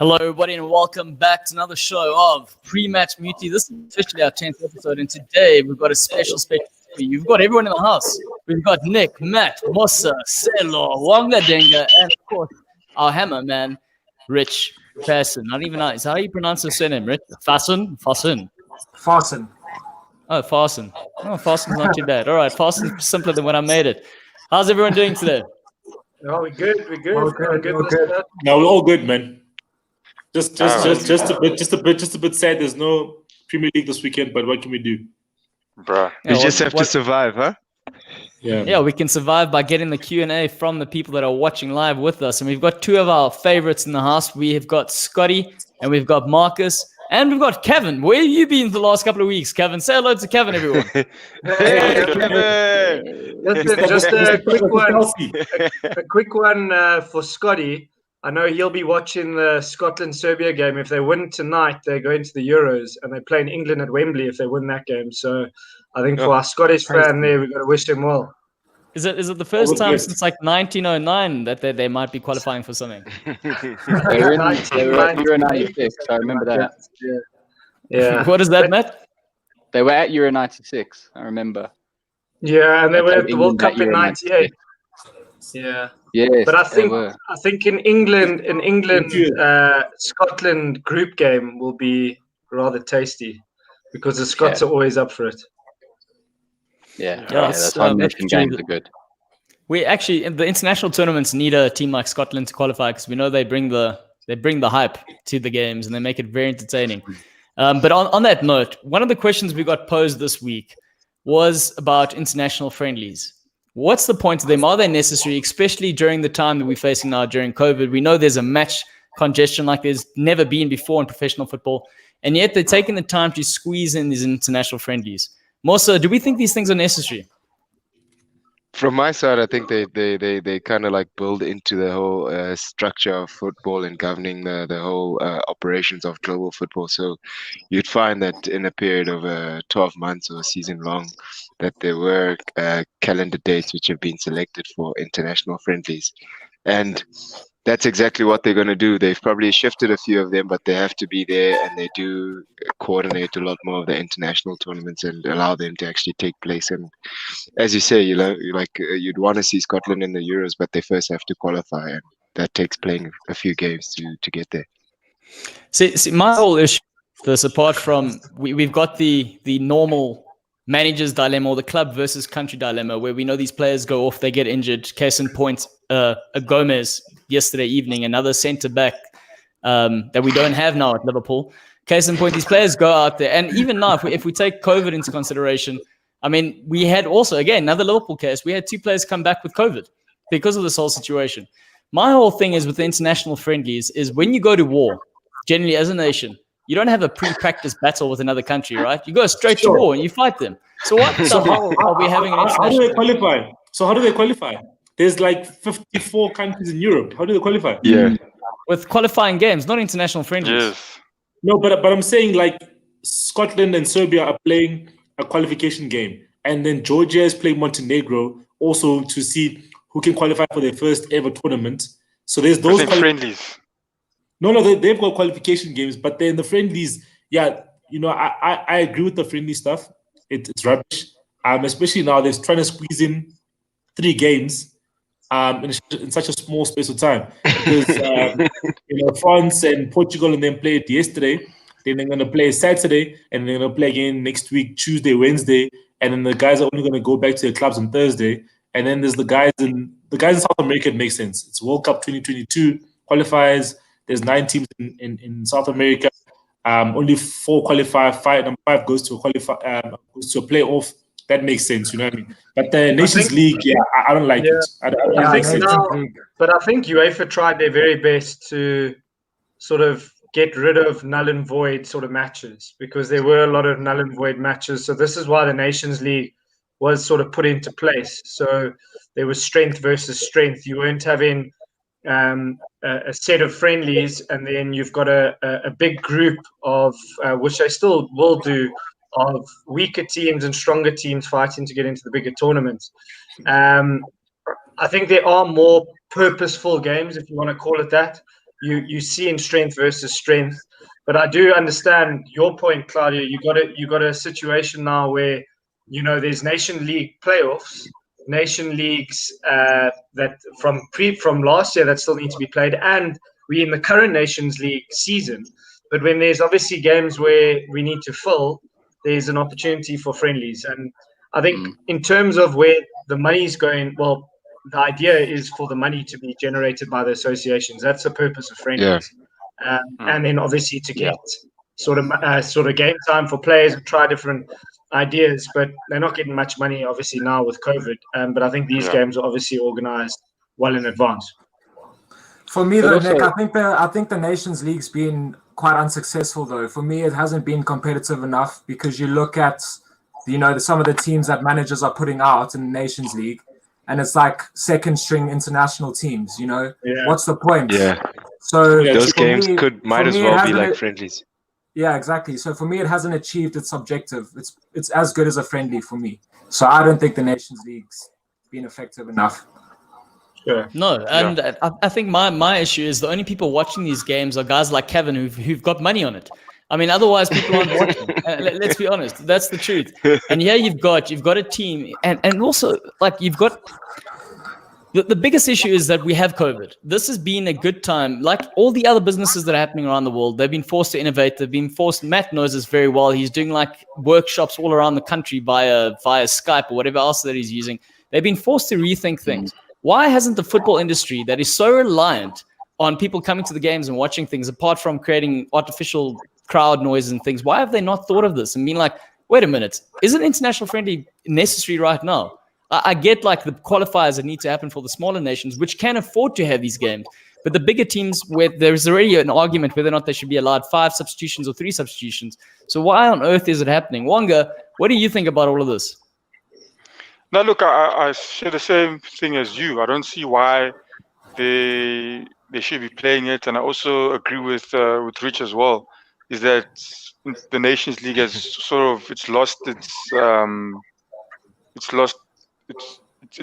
Hello, everybody, and welcome back to another show of Premathc Muti. This is officially our 10th episode, and today we've got a special for you. You've got everyone in the house. We've got Nick, Matt, Mosa, Sello, Wonga, Denga, and of course, our hammer man, Rich Faasen. Not even nice. How do you pronounce his surname, Rich? Faasen? Faasen. Oh, Faasen. Oh, Faasen's not too bad. All right, Faasen's simpler than when I made it. How's everyone doing today? Oh, we're good. Okay. No, we're all good, man. Just a bit sad. There's no Premier League this weekend, but what can we do, bro? We just have to survive, huh? Yeah, we can survive by getting the Q&A from the people that are watching live with us, and we've got two of our favorites in the house. We have got Scotty, and we've got Marcus, and we've got Kevin. Where have you been the last couple of weeks, Kevin? Say hello to Kevin, everyone. Hey, Kevin. Just a quick one for Scotty. I know he'll be watching the Scotland-Serbia game. If they win tonight, they go into the Euros, and they play in England at Wembley if they win that game. So I think for our Scottish fan there, we've got to wish them well. Is it the first time since like 1909 that they might be qualifying for something? They were at Euro 96, I remember that. Yeah. What is that, Matt? They were at Euro 96, I rember. Yeah, and they were at the World Cup in 98. Yeah. Yes, but I think in England, Scotland group game will be rather tasty because the Scots are always up for it. That's why nation games are good. We actually, the international tournaments need a team like Scotland to qualify because we know they bring the hype to the games and they make it very entertaining. But on that note, one of the questions we got posed this week was about international friendlies. What's the point of them? Are they necessary, especially during the time that we're facing now during COVID? We know there's a match congestion like there's never been before in professional football, and yet they're taking the time to squeeze in these international friendlies. Mosa, do we think these things are necessary? From my side, I think they kind of like build into the whole structure of football and governing the whole operations of global football. So you'd find that in a period of 12 months or a season long, that there were calendar dates which have been selected for international friendlies. And that's exactly what they're going to do. They've probably shifted a few of them, but they have to be there, and they do coordinate a lot more of the international tournaments and allow them to actually take place. And as you say, you'd want to see Scotland in the Euros, but they first have to qualify, and that takes playing a few games to get there. See, my whole issue with this, apart from we've got the normal manager's dilemma or the club versus country dilemma, where we know these players go off, they get injured. Case in point, a Gomez yesterday evening, another centre-back that we don't have now at Liverpool. Case in point, these players go out there. And even now, if we take COVID into consideration, I mean, we had also, again, another Liverpool case, we had two players come back with COVID because of this whole situation. My whole thing is with the international friendlies is when you go to war, generally as a nation, you don't have a pre-practice battle with another country, right? You go straight to war and you fight them. So what? So how are we having an international? How do they qualify? So how do they qualify? There's like 54 countries in Europe. How do they qualify? Yeah, with qualifying games, not international friendlies. Yes. No, but I'm saying like Scotland and Serbia are playing a qualification game, and then Georgia is playing Montenegro also to see who can qualify for their first ever tournament. So there's those friendlies. No, they've got qualification games, but then the friendlies, I agree with the friendly stuff. It's rubbish. Especially now they're trying to squeeze in 3 games in such a small space of time. Because France and Portugal and them played yesterday. Then they're going to play Saturday, and they're going to play again next week, Tuesday, Wednesday, and then the guys are only going to go back to their clubs on Thursday. And then there's the guys in South America. It makes sense. It's World Cup 2022 qualifiers. There's 9 teams in South America. Only 4 qualify. Number 5 goes to a playoff. That makes sense, you know what I mean? But the Nations League, I don't like it. I think UEFA tried their very best to sort of get rid of null and void sort of matches because there were a lot of null and void matches. So this is why the Nations League was sort of put into place. So there was strength versus strength. You weren't having a set of friendlies, and then you've got a big group of, which they still will do, of weaker teams and stronger teams fighting to get into the bigger tournaments. I think there are more purposeful games, if you want to call it that. you see in strength versus strength. But I do understand your point, Claudio. You got a situation now where there's Nation League playoffs, Nation Leagues that from last year that still need to be played, and we in the current Nations League season. But when there's obviously games where we need to fill, there's an opportunity for friendlies. And I think in terms of where the money's going, well, the idea is for the money to be generated by the associations. That's the purpose of friendlies. And then obviously to get sort of game time for players and try different ideas, but they're not getting much money obviously now with COVID. But I think these games are obviously organized well in advance. For me, though, Nick, I think the Nations League's been quite unsuccessful. Though for me, it hasn't been competitive enough because you look at some of the teams that managers are putting out in the Nations League, and it's like second string international teams. What's the point? Yeah. So those games might as well be like friendlies. Yeah, exactly. So for me, it hasn't achieved its objective. It's as good as a friendly for me. So I don't think the Nations League's been effective enough. Sure. No, and I think my issue is the only people watching these games are guys like Kevin who've got money on it. I mean, otherwise people aren't watching. Let's be honest, that's the truth. And here you've got a team, and also like you've got the biggest issue is that we have COVID. This has been a good time. Like all the other businesses that are happening around the world, they've been forced to innovate. They've been forced. Matt knows this very well. He's doing like workshops all around the country via Skype or whatever else that he's using. They've been forced to rethink things. Why hasn't the football industry that is so reliant on people coming to the games and watching things, apart from creating artificial crowd noise and things, why have they not thought of this and been like, wait a minute, is an international friendly necessary right now? I get like the qualifiers that need to happen for the smaller nations, which can afford to have these games. But the bigger teams, where there's already an argument whether or not they should be allowed 5 substitutions or 3 substitutions. So why on earth is it happening? Wonga, what do you think about all of this? No, look, I share the same thing as you. I don't see why they should be playing it, and I also agree with Rich as well. Is that the Nations League has sort of lost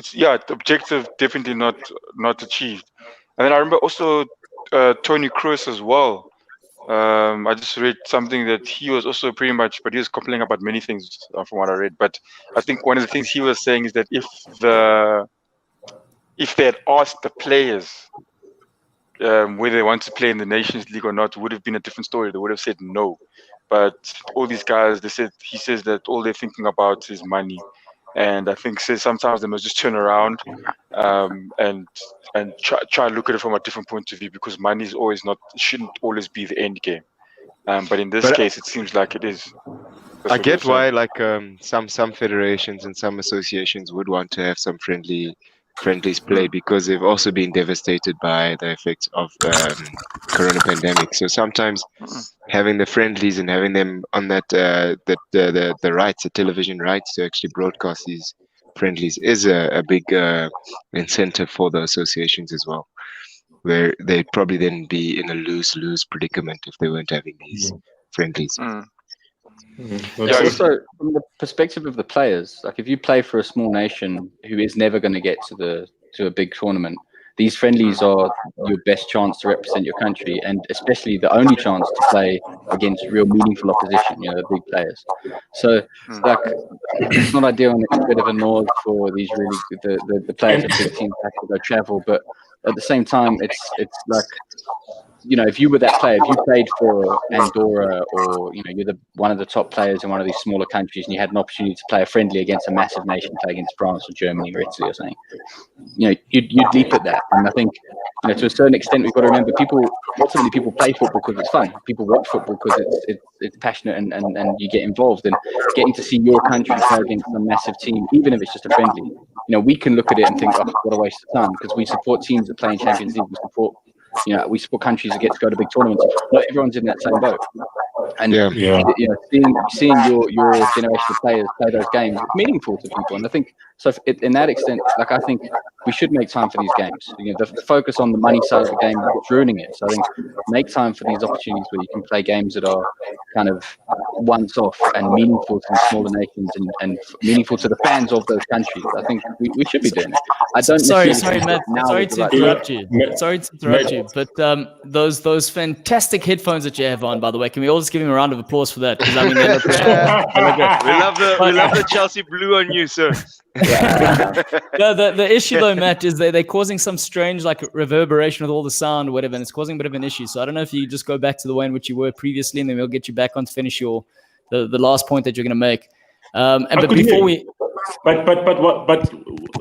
the objective definitely not achieved. And then I remember also Tony Kroos as well. I just read something that he was also pretty much, but he was complaining about many things from what I read. But I think one of the things he was saying is that if they had asked the players whether they want to play in the Nations League or not, it would have been a different story. They would have said no. But all these guys, he says that all they're thinking about is money. And I think sometimes they must just turn around and try and look at it from a different point of view, because money is shouldn't always be the end game. But in this case, it seems like it is. I get why some federations and some associations would want to have some friendlies play, because they've also been devastated by the effects of corona pandemic. So sometimes having the friendlies and having them on the rights, the television rights to actually broadcast these friendlies is a big incentive for the associations as well, where they'd probably then be in a lose-lose predicament if they weren't having these friendlies. Also, from the perspective of the players, like if you play for a small nation who is never going to get to a big tournament, these friendlies are your best chance to represent your country, and especially the only chance to play against real meaningful opposition, the big players. So like it's not ideal, and it's a bit of a nod for these really the players of big teams have to go travel, but at the same time it's like, if you were that player, if you played for Andorra, or you're one of the top players in one of these smaller countries, and you had an opportunity to play a friendly against a massive nation, play against France or Germany or Italy or something, you'd leap at that. And I think to a certain extent, we've got to remember ultimately people play football because it's fun. People watch football because it's passionate and you get involved. And getting to see your country play against a massive team, even if it's just a friendly, we can look at it and think, oh, what a waste of time, because we support teams that play in Champions League. We support countries that get to go to big tournaments. Not everyone's in that same boat. And seeing your generation of players play those games, it's meaningful to people. And I think So in that extent, like I think we should make time for these games. You know, the focus on the money side of the game is ruining it. So I think make time for these opportunities where you can play games that are kind of once off and meaningful to the smaller nations and meaningful to the fans of those countries. I think we should be doing it. I don't Sorry, necessarily Matt. now Sorry is the to right interrupt time. you. Sorry to interrupt you. But those fantastic headphones that you have on, by the way, can we all just give him a round of applause for that? Because I mean, they look, they look good. We love the Chelsea blue on you, sir. No, the issue though, Matt, is they're causing some strange like reverberation with all the sound or whatever, and it's causing a bit of an issue. So I don't know if you just go back to the way in which you were previously, and then we'll get you back on to finish the last point that you're going to make. But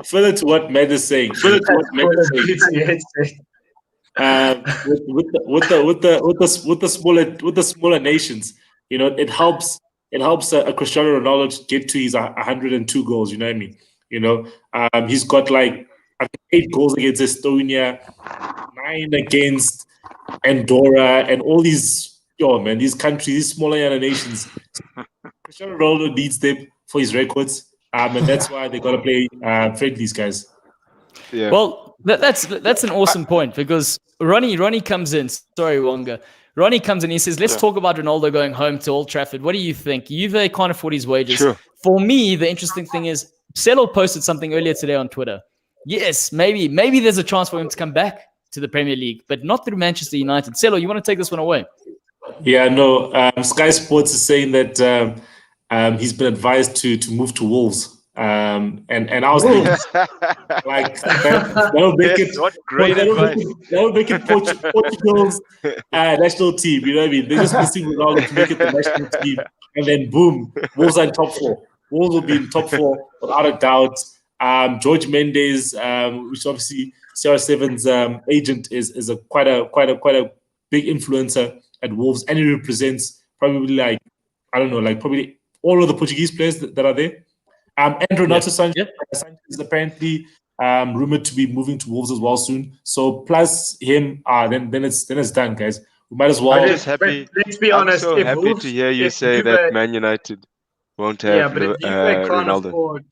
further to what Matt is saying, with the smaller nations, you know, it helps a Cristiano Ronaldo get to his 102 goals. You know what I mean? You know, he's got like 8 goals against Estonia, 9 against Andorra, and all these these countries, these smaller nations. Cristiano Ronaldo needs them for his records, and that's why they got to play friendlies, guys. Yeah. Well, that's an awesome point, because Ronnie comes in. Sorry, Wonga. Ronnie comes in. He says, "Let's talk about Ronaldo going home to Old Trafford. What do you think? Juve can't afford his wages." Sure. For me, the interesting thing is Sello posted something earlier today on Twitter. Yes, maybe there's a chance for him to come back to the Premier League, but not through Manchester United. Sello, you want to take this one away? Yeah, no. Sky Sports is saying that he's been advised to move to Wolves, and I was thinking, like that'll make it what great advice. That'll make it Portugal's national team. You know what I mean? They're just missing Ronaldo to make it the national team, and then boom, Wolves are in top 4. Wolves will be in top 4 without a doubt. George Mendes, which obviously CR7's agent, is quite a big influencer at Wolves, and he represents probably probably all of the Portuguese players that are there. And Renato Sanchez is apparently rumored to be moving to Wolves as well soon. So plus him, then it's done, guys. We might as well. I'm just happy. Let's be honest. I'm so happy to hear you say that Man United won't have Ronaldo.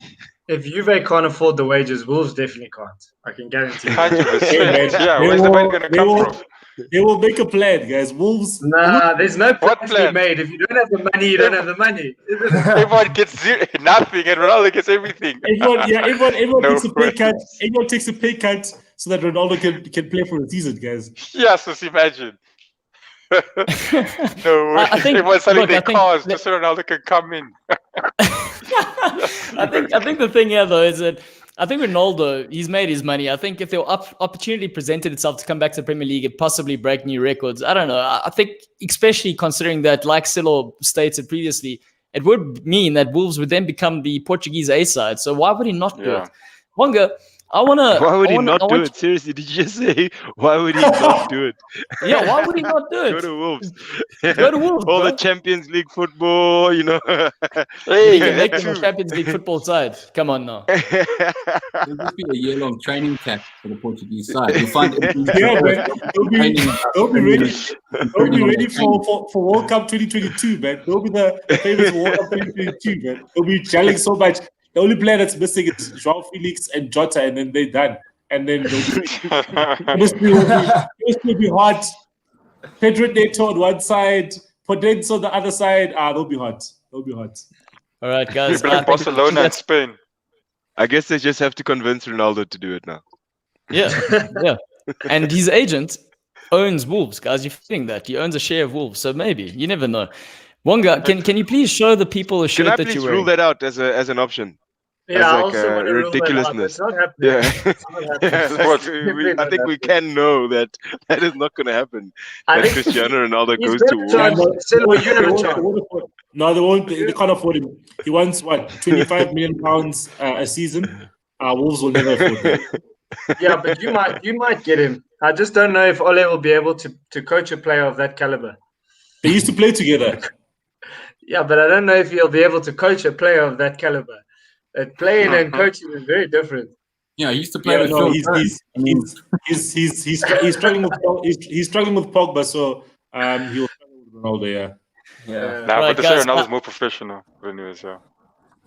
If Juve can't afford the wages, Wolves definitely can't. I can guarantee. 100%. Yeah, where's the money going to come from? They will make a plan, guys. Wolves. Nah, there's no plan to be plan? made. If you don't have the money, you don't have the money. Everyone gets nothing, and Ronaldo gets everything. Everyone No takes a pay cut. Everyone takes a pay cut so that Ronaldo can play for a season, guys. Yes, just imagine. No, I think everyone's selling their cars that- just so Ronaldo can come in. I think the thing here though is that I think Ronaldo, he's made his money. I think if the opportunity presented itself to come back to the Premier League and possibly break new records, I don't know. I think especially considering that, like Sello stated previously, it would mean that Wolves would then become the Portuguese A side. So why would he not do it? Wonga, I want to. Why would he not do it? Seriously, did you just say why would he not do it? Yeah, why would he not do it? Go to Wolves. Go to Wolves. All bro. the Champions League football, you know. He can make them a Champions League football side. Come on now. There'll just be a year-long training camp for the Portuguese side. You'll find Yeah, man. They'll be ready for World Cup 2022, man. They'll be the famous World Cup 2022, man. They'll be gelling so much. The only player that's missing is João Felix and Jota, and then they're done. And then this will be hot. Pedro Neto on one side, Podence on the other side. They'll be hot. They'll be hot. All right, guys. Like Barcelona and Spain. I guess they just have to convince Ronaldo to do it now. Yeah. And his agent owns Wolves, guys. You're feeling that. He owns a share of Wolves, so maybe. You never know. Wonga, can you please show the people a shirt Can I that please you're wearing? rule that out as an option? Yeah, As I like also want to rule that out. ridiculousness. It's not happening. Yeah. It's not happening. I think we can know that is not going to happen. I That think Cristiano Ronaldo he's goes to better Wolves. than Sello, you have a chance. No, they won't. They can't afford him. He wants what, £25 million a season. Wolves will never afford him. Yeah, but you might get him. I just don't know if Ole will be able to coach a player of that caliber. They used to play together. Yeah, but I don't know if he'll be able to coach a player of that caliber. Playing and coaching is very different. Yeah, he used to play with Phil Jones. He's struggling with Pogba, so he'll struggle with Ronaldo. Yeah. Nah, Right, but the guys, Ronaldo's more professional. Anyways, yeah.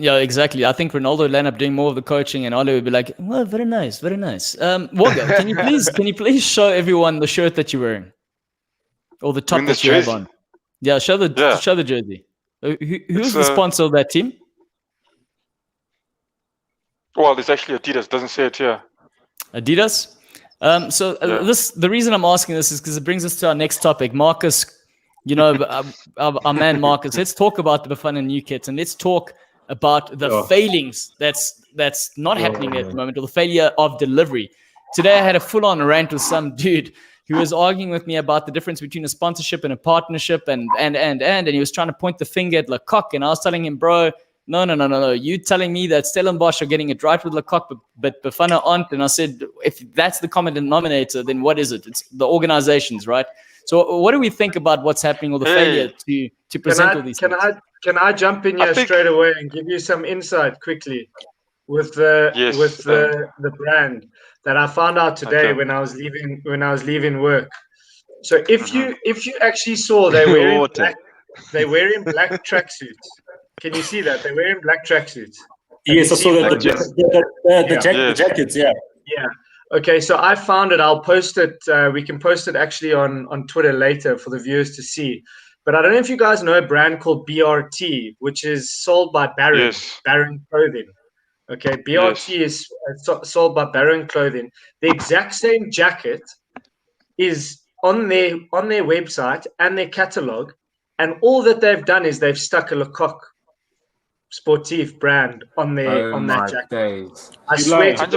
Yeah, exactly. I think Ronaldo would end up doing more of the coaching, and Ole would be like, "Well, very nice, very nice." Wonga, can you please show everyone the shirt that you're wearing, or the top mean this that you have jersey? on? Yeah, show the jersey. Who's the sponsor of that team? Well, it's actually Adidas. Doesn't say it here. Adidas. The reason I'm asking this is because it brings us to our next topic, Marcus. You know, our man Marcus. Let's talk about the Bafana new kits, and let's talk about the failings that's not happening at the moment, or the failure of delivery. Today I had a full-on rant with some dude who was arguing with me about the difference between a sponsorship and a partnership, and he was trying to point the finger at Lecoq, and I was telling him, bro, no. You telling me that Stellenbosch are getting it right with Lecoq, but Bafana aren't? And I said, if that's the common denominator, then what is it? It's the organizations, right? So what do we think about what's happening, or the failure to present all these things? Can I jump in here straight away and give you some insight quickly with the brand that I found out today when I was leaving work. So if you actually saw they're wearing black tracksuits. Can you see that they're wearing black tracksuits? Yes, I saw that the jackets. Yeah. Okay, so I found it. I'll post it. We can post it actually on Twitter later for the viewers to see. But I don't know if you guys know a brand called BRT, which is sold by Baron Clothing. Okay, BRT is sold by Baron Clothing. The exact same jacket is on their website and their catalog, and all that they've done is they've stuck a Lecoq Sportif brand on that jacket. I swear to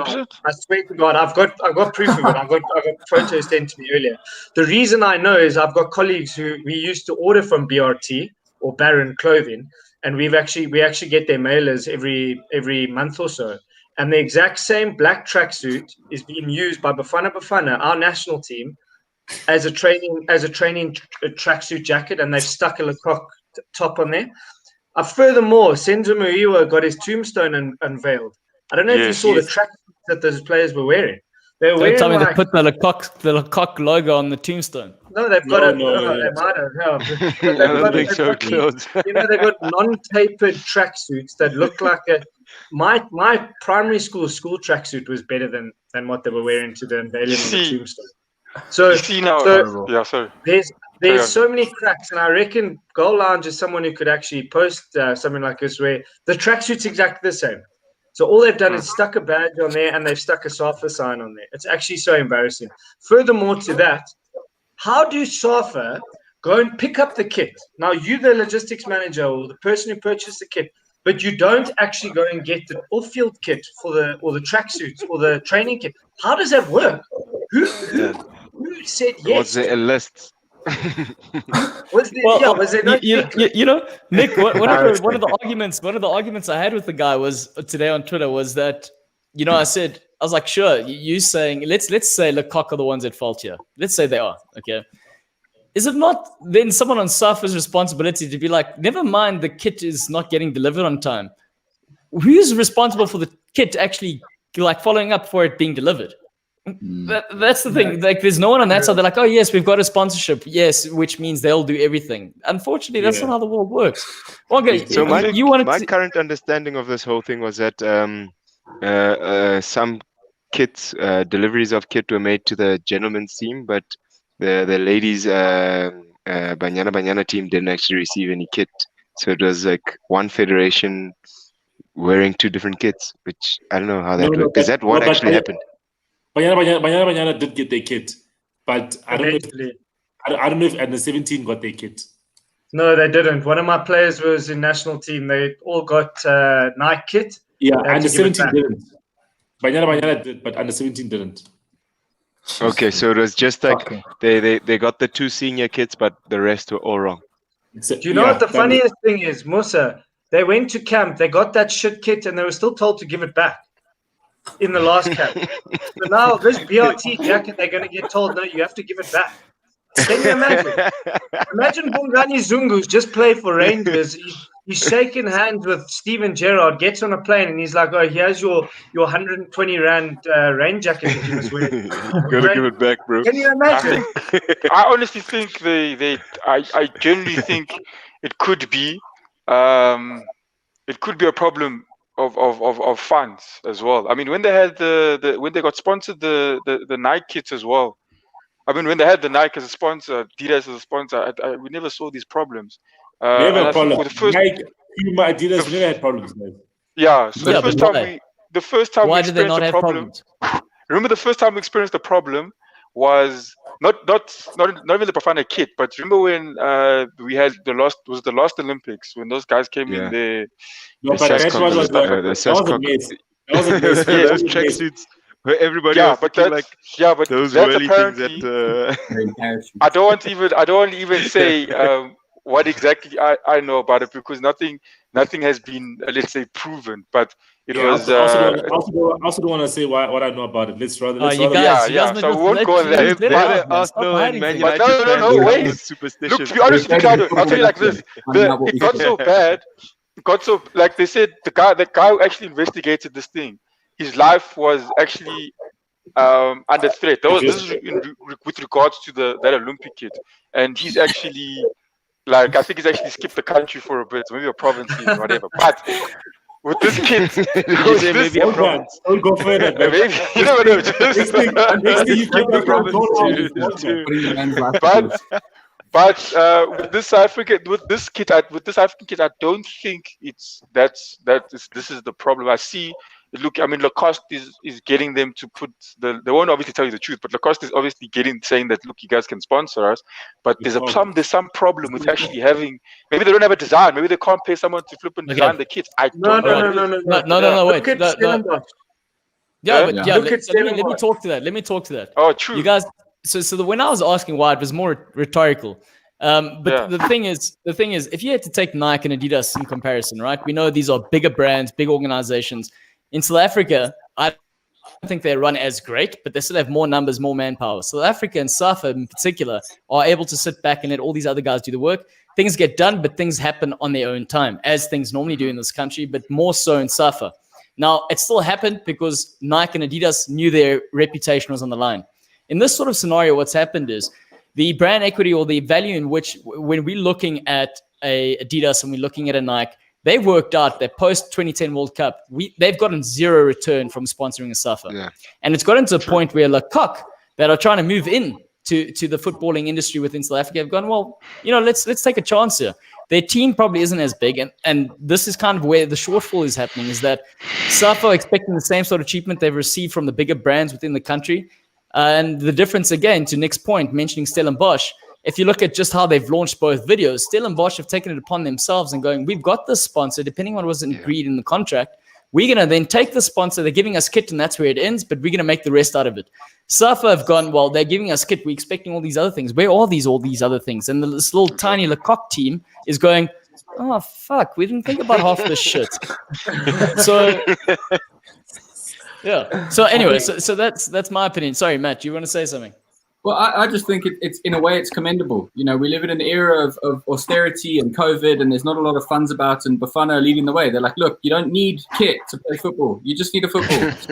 God, I've got proof of it. I've got photos sent to me earlier. The reason I know is I've got colleagues who we used to order from BRT or Baron Clothing, and we actually get their mailers every month or so. And the exact same black tracksuit is being used by Bafana, our national team, as a training tracksuit jacket, and they've stuck a Lecoq top on there. Furthermore, Senzo Muiwa got his tombstone unveiled. I don't know if you saw the tracksuits that those players were wearing. They were wearing. Don't tell me they put the Lecoq logo on the tombstone. No, they've got it. They might have. No. I don't think so. They've got non-tapered tracksuits that look like my primary school tracksuit was better than what they were wearing to the unveiling of the tombstone. So there's so many cracks, and I reckon Goal Lounge is someone who could actually post something like this where the tracksuit's exactly the same. So all they've done is stuck a badge on there, and they've stuck a SAFA sign on there. It's actually so embarrassing. Furthermore to that, how do SAFA go and pick up the kit? Now, you, the logistics manager or the person who purchased the kit, but you don't actually go and get the off-field kit or the tracksuits or the training kit. How does that work? Who said yes? Was there a list? Was there no Nick, one of the arguments I had with the guy was today on Twitter was that, I was like, sure, you saying let's say Lecoq are the ones at fault here. Let's say they are, okay. Is it not then someone on SAFA's responsibility to be like, never mind the kit is not getting delivered on time? Who's responsible for the kit actually following up for it being delivered? That's the thing. There's no one on that side. They're like, oh yes, we've got a sponsorship. Yes, which means they'll do everything. Unfortunately, that's not how the world works. Okay, so my current understanding of this whole thing was that some kits, deliveries of kit were made to the gentlemen's team, but the ladies' Banyana team didn't actually receive any kit. So it was like one federation wearing two different kits, which I don't know how that worked. Is that what actually happened? Banyana did get their kit, but I don't know if under 17 got their kit. No, they didn't. One of my players was in national team. They all got Nike kit. Yeah, under 17 didn't. Banyana did, but under 17 didn't. Okay, so it was just like they got the two senior kits, but the rest were all wrong. Do you know what the funniest thing is, Mosa? They went to camp, they got that shit kit, and they were still told to give it back in the last camp. So now this BRT jacket, they're going to get told, no, you have to give it back. Can you imagine? Imagine Bongani Zungu's just played for Rangers. He's shaking hands with Steven Gerrard, gets on a plane, and he's like, oh, here's your 120 Rand rain jacket that you must wear. Gotta give it back, bro. Can you imagine? I honestly think I generally think it could be it could be a problem of funds as well. I mean, when they had when they got sponsored the Nike kits as well. I mean, when they had the Nike as a sponsor, Adidas as a sponsor, we never saw these problems. We have and a I think problem. for the first, Nike, Puma, Adidas, we never had problems, guys. yeah. So Yeah, the first but time we why did they experienced not the have problem. problems? Remember the first time we experienced the problem was not even the Bafana kit, but remember when we had the last Olympics when those guys came in there. No, The but that Sesco- one was like, the that was a Sesco- mess. That was a mess. Yeah, those tracksuits where everybody Yeah, was but looking that's like but those that's whirly things apparently. that. Very parachute. I don't want to even say what exactly I know about it because nothing has been let's say proven, but it Yeah, was I also don't want to say what I know about it. Let's rather. You let's guys, yeah. might So just we won't go on that. let it But- out, man. Stop Arsenal and hiding Man things. But United no, fans wait. with superstition. Look, to be honest with you, Claudio, I'll tell you like this: it got so bad. It got so like they said the guy who actually investigated this thing, his life was actually under threat. This is with regards to that Olympic kid, and he's actually like I think he's actually skipped the country for a bit, maybe a province or whatever. But with this kid, You say maybe a province. Don't go further. Man. maybe you never know. Next thing you keep the province province. too. Putting the man's life But with this African kid, I don't think this is the problem. I see. Look, I mean, Lacoste is getting them to put they won't obviously tell you the truth, but Lacoste is obviously saying that look, you guys can sponsor us, but there's some problem with actually having. Maybe they don't have a design. Maybe they can't pay someone to flip and design the kits. I No, don't know. no. Wait. Look at Stellenbosch. Yeah, but Yeah. Look at let me Stellenbosch. talk to that. Let me talk to that. Oh, true. You guys, when I was asking why, it was more rhetorical. But Yeah. the thing is, if you had to take Nike and Adidas in comparison, right? We know these are bigger brands, big organizations. In South Africa, I don't think they run as great, but they still have more numbers, more manpower. South Africa and SAFA in particular are able to sit back and let all these other guys do the work. Things get done, but things happen on their own time, as things normally do in this country, but more so in SAFA. Now, it still happened because Nike and Adidas knew their reputation was on the line. In this sort of scenario, what's happened is the brand equity or the value in which, when we're looking at a Adidas and we're looking at a Nike, they've worked out that post 2010 World Cup, they've gotten zero return from sponsoring a SAFA. Yeah. And it's gotten to a point where Lecoq, that are trying to move in to the footballing industry within South Africa, have gone, well, let's take a chance here. Their team probably isn't as big. And this is kind of where the shortfall is happening, is that SAFA are expecting the same sort of treatment they've received from the bigger brands within the country. And the difference, again, to Nick's point, mentioning Stellenbosch, if you look at just how they've launched both videos, Stellenbosch have taken it upon themselves and going, we've got this sponsor, depending on what was agreed in the contract. We're going to then take the sponsor, they're giving us kit, and that's where it ends, but we're going to make the rest out of it. SAFA have gone, well, they're giving us kit, we're expecting all these other things. Where are all these other things? And this little tiny Lecoq team is going, oh, fuck, we didn't think about half this shit. So, yeah. So anyway, so that's my opinion. Sorry, Matt, do you want to say something? Well, I just think it's in a way it's commendable. You know, we live in an era of austerity and COVID, and there's not a lot of funds about. And Bafana are leading the way. They're like, look, you don't need kit to play football. You just need a football. So,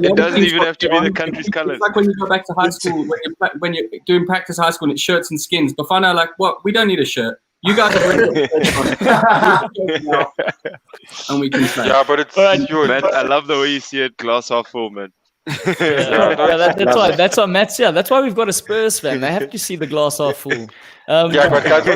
It doesn't even have to be the country's colours. It's like when you go back to high school, when you're doing practice high school, and it's shirts and skins. Bafana are like, what? We don't need a shirt. You guys are ready. And we can play. Yeah, but it's yours. Man, I love the way you see it glass half full, man. That's why Matt's here. That's why we've got a Spurs fan. They have to see the glass half full. Yeah, but guys,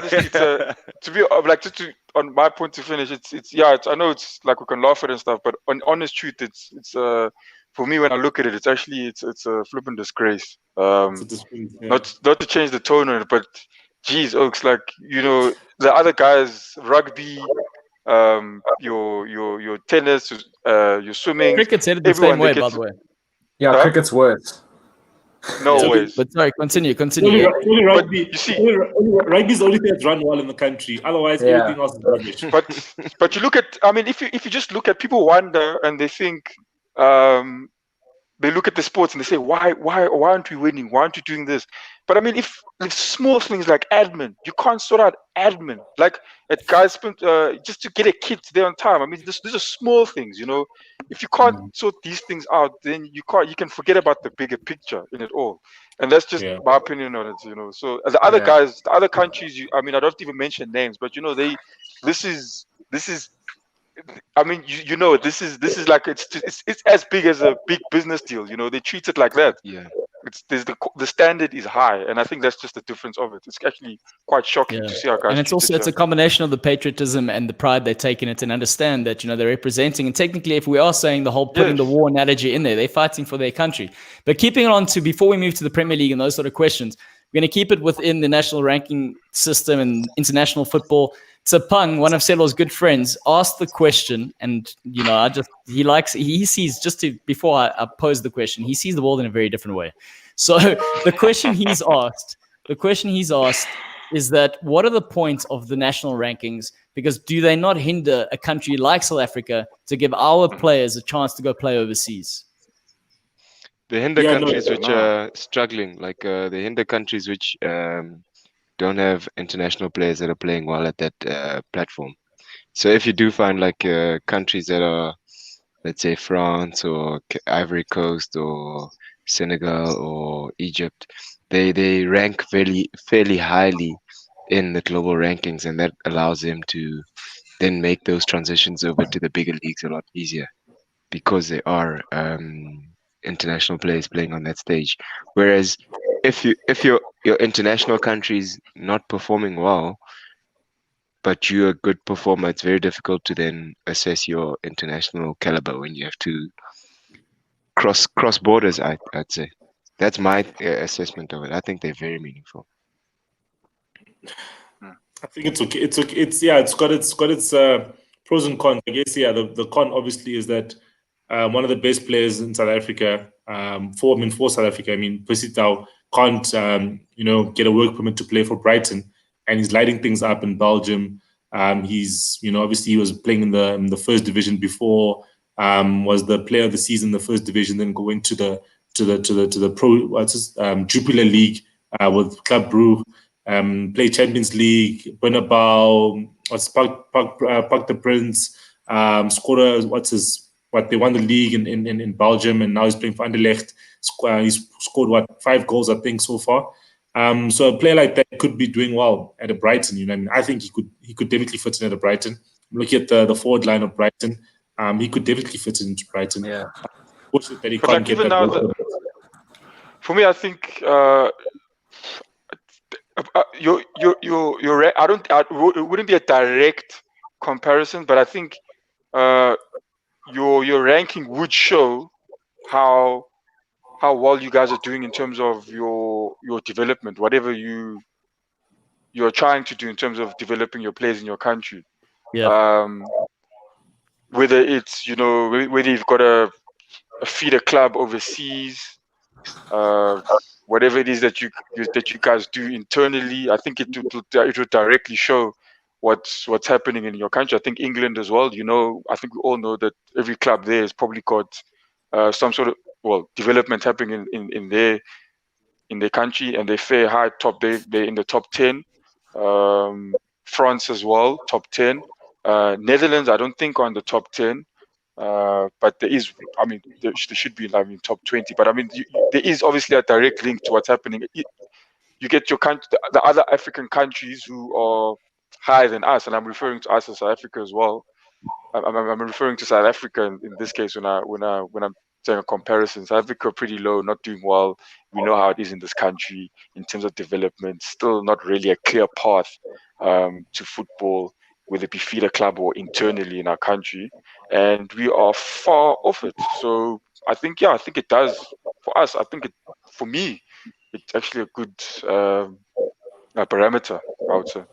honestly, on my point to finish, I know it's like we can laugh at it and stuff, but on honest truth, it's for me when I look at it, it's actually it's a flipping disgrace. Not to change the tone on it, but geez, Oaks, like the other guys, rugby, your tennis, your swimming. Cricket's headed the same way, by the way. Yeah, cricket's worse. No ways. But sorry, continue. Only rugby, you see, rugby's the only thing that's run well in the country. Otherwise, everything else is rubbish. But you look at, I mean, if you just look at, people wonder and they think, they look at the sports and they say, why aren't we winning? Why aren't we doing this? But I mean, if small things like admin, you can't sort out admin. Like at guys spent just to get a kit there on time. I mean, these are small things, If you can't sort these things out, then you can forget about the bigger picture in it all. And that's just my opinion on it, So the other guys, the other countries, I mean, I don't even mention names, but they this is. I mean, you know, this is like it's as big as a big business deal. You know, they treat it like that. Yeah. The standard is high, and I think that's just the difference of it. It's actually quite shocking to see how guys. And it's also it's a combination of the patriotism and the pride they take in it, and understand that they're representing. And technically, if we are saying the whole putting the war analogy in there, they're fighting for their country. But keeping it on to before we move to the Premier League and those sort of questions, we're going to keep it within the national ranking system and international football. Tsapang, one of Sello's good friends, asked the question, and he sees before I pose the question, he sees the world in a very different way. So the question he's asked is that what are the points of the national rankings? Because do they not hinder a country like South Africa to give our players a chance to go play overseas? They hinder countries which are struggling, like they hinder countries which don't have international players that are playing well at that platform. So if you do find like countries that are, let's say, France or Ivory Coast or Senegal or Egypt, they rank fairly highly in the global rankings, and that allows them to then make those transitions over to the bigger leagues a lot easier because they are international players playing on that stage. Whereas if your international country's not performing well, but you're a good performer, it's very difficult to then assess your international caliber when you have to cross borders. I'd say that's my assessment of it. I think they're very meaningful. I think it's okay. It's got its pros and cons. I guess the con obviously is that one of the best players in South Africa, for South Africa, Percy Tau can't get a work permit to play for Brighton, and he's lighting things up in Belgium. He's obviously he was playing in the first division before, was the player of the season in the first division, then going to the pro Jupiler League with Club Brugge. Play Champions League, Bernabeu, Parc de Prince, they won the league in Belgium, and now he's playing for Anderlecht. He's scored 5 goals, I think, so far. So a player like that could be doing well at a Brighton. I think he could definitely fit in at a Brighton. Looking at the forward line of Brighton, he could definitely fit into Brighton. Yeah. That he can't get that for me, I think it wouldn't be a direct comparison, but I think your ranking would show how well you guys are doing in terms of your development, whatever you're trying to do in terms of developing your players in your country. Yeah. Whether it's whether you've got a feeder club overseas, whatever it is that you guys do internally, I think it would directly show what's happening in your country. I think England as well. I think we all know that every club there has probably got some sort of development happening in their country, and they fare high top. They're in the top 10. France as well, top 10. Netherlands, I don't think are in the top 10. But there is, there should be top 20. But there is obviously a direct link to what's happening. You get your country, the other African countries who are higher than us, and I'm referring to us as South Africa as well. I'm referring to South Africa in this case when I'm saying a comparison. South Africa pretty low, not doing well. We know how it is in this country in terms of development. Still not really a clear path to football, whether it be feeder club or internally in our country, and we are far off it. So I think it does for us. For me, it's actually a good parameter, I would say.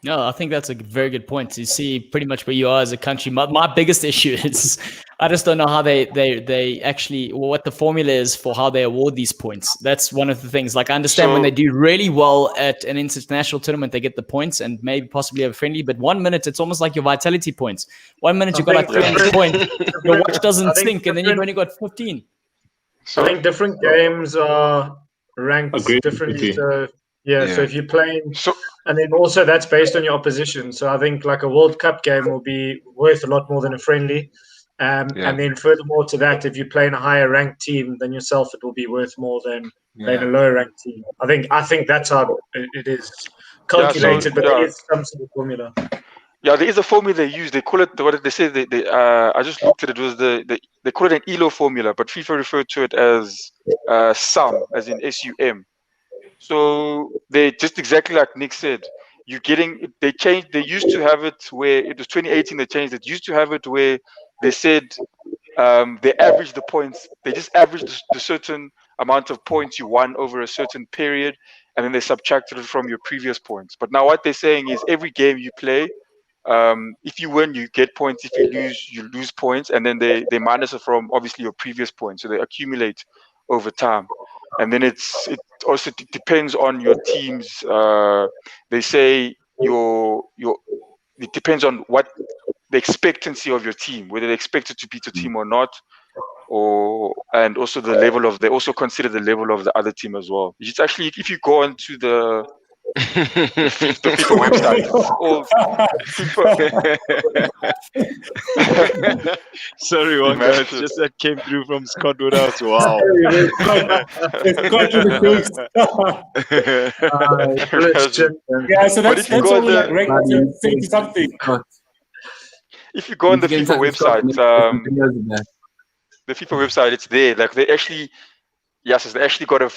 No, I think that's a very good point. You see pretty much where you are as a country. My biggest issue is I just don't know how they actually, what the formula is for how they award these points. That's one of the things. Like I understand when they do really well at an international tournament, they get the points and maybe possibly have a friendly. But 1 minute, it's almost like your vitality points. 1 minute you've got like 300 points. Your watch doesn't sink, and then you've only got 15. I think different games are ranked differently. So if you're playing, and then also that's based on your opposition. So I think like a World Cup game will be worth a lot more than a friendly. And then furthermore to that, if you're playing a higher ranked team than yourself, it will be worth more than playing a lower ranked team. I think that's how it is calculated, but there is some sort of formula. Yeah, there is a formula they use. They call it what they say. I just looked at it. It was they call it an ELO formula, but FIFA referred to it as sum, as in SUM. So they just exactly like Nick said. You're getting. They changed. They used to have it where it was 2018. They changed it. Used to have it where they said they average the points. They just averaged the certain amount of points you won over a certain period, and then they subtracted it from your previous points. But now what they're saying is every game you play. If you win, you get points. If you lose points, and then they minus it from obviously your previous points, so they accumulate over time. And then it also depends on your team's. They say it depends on what the expectancy of your team, whether they expect it to beat a team or not, and also the level of. They also consider the level of the other team as well. It's actually if you go onto the FIFA website. All FIFA. Sorry, Wonga. It's just that came through from Scott Woodhouse. Wow. Yeah, so that's only like rank 70 something. If you go on the FIFA website, the FIFA website, it's there. Like they actually. Yes, they actually got a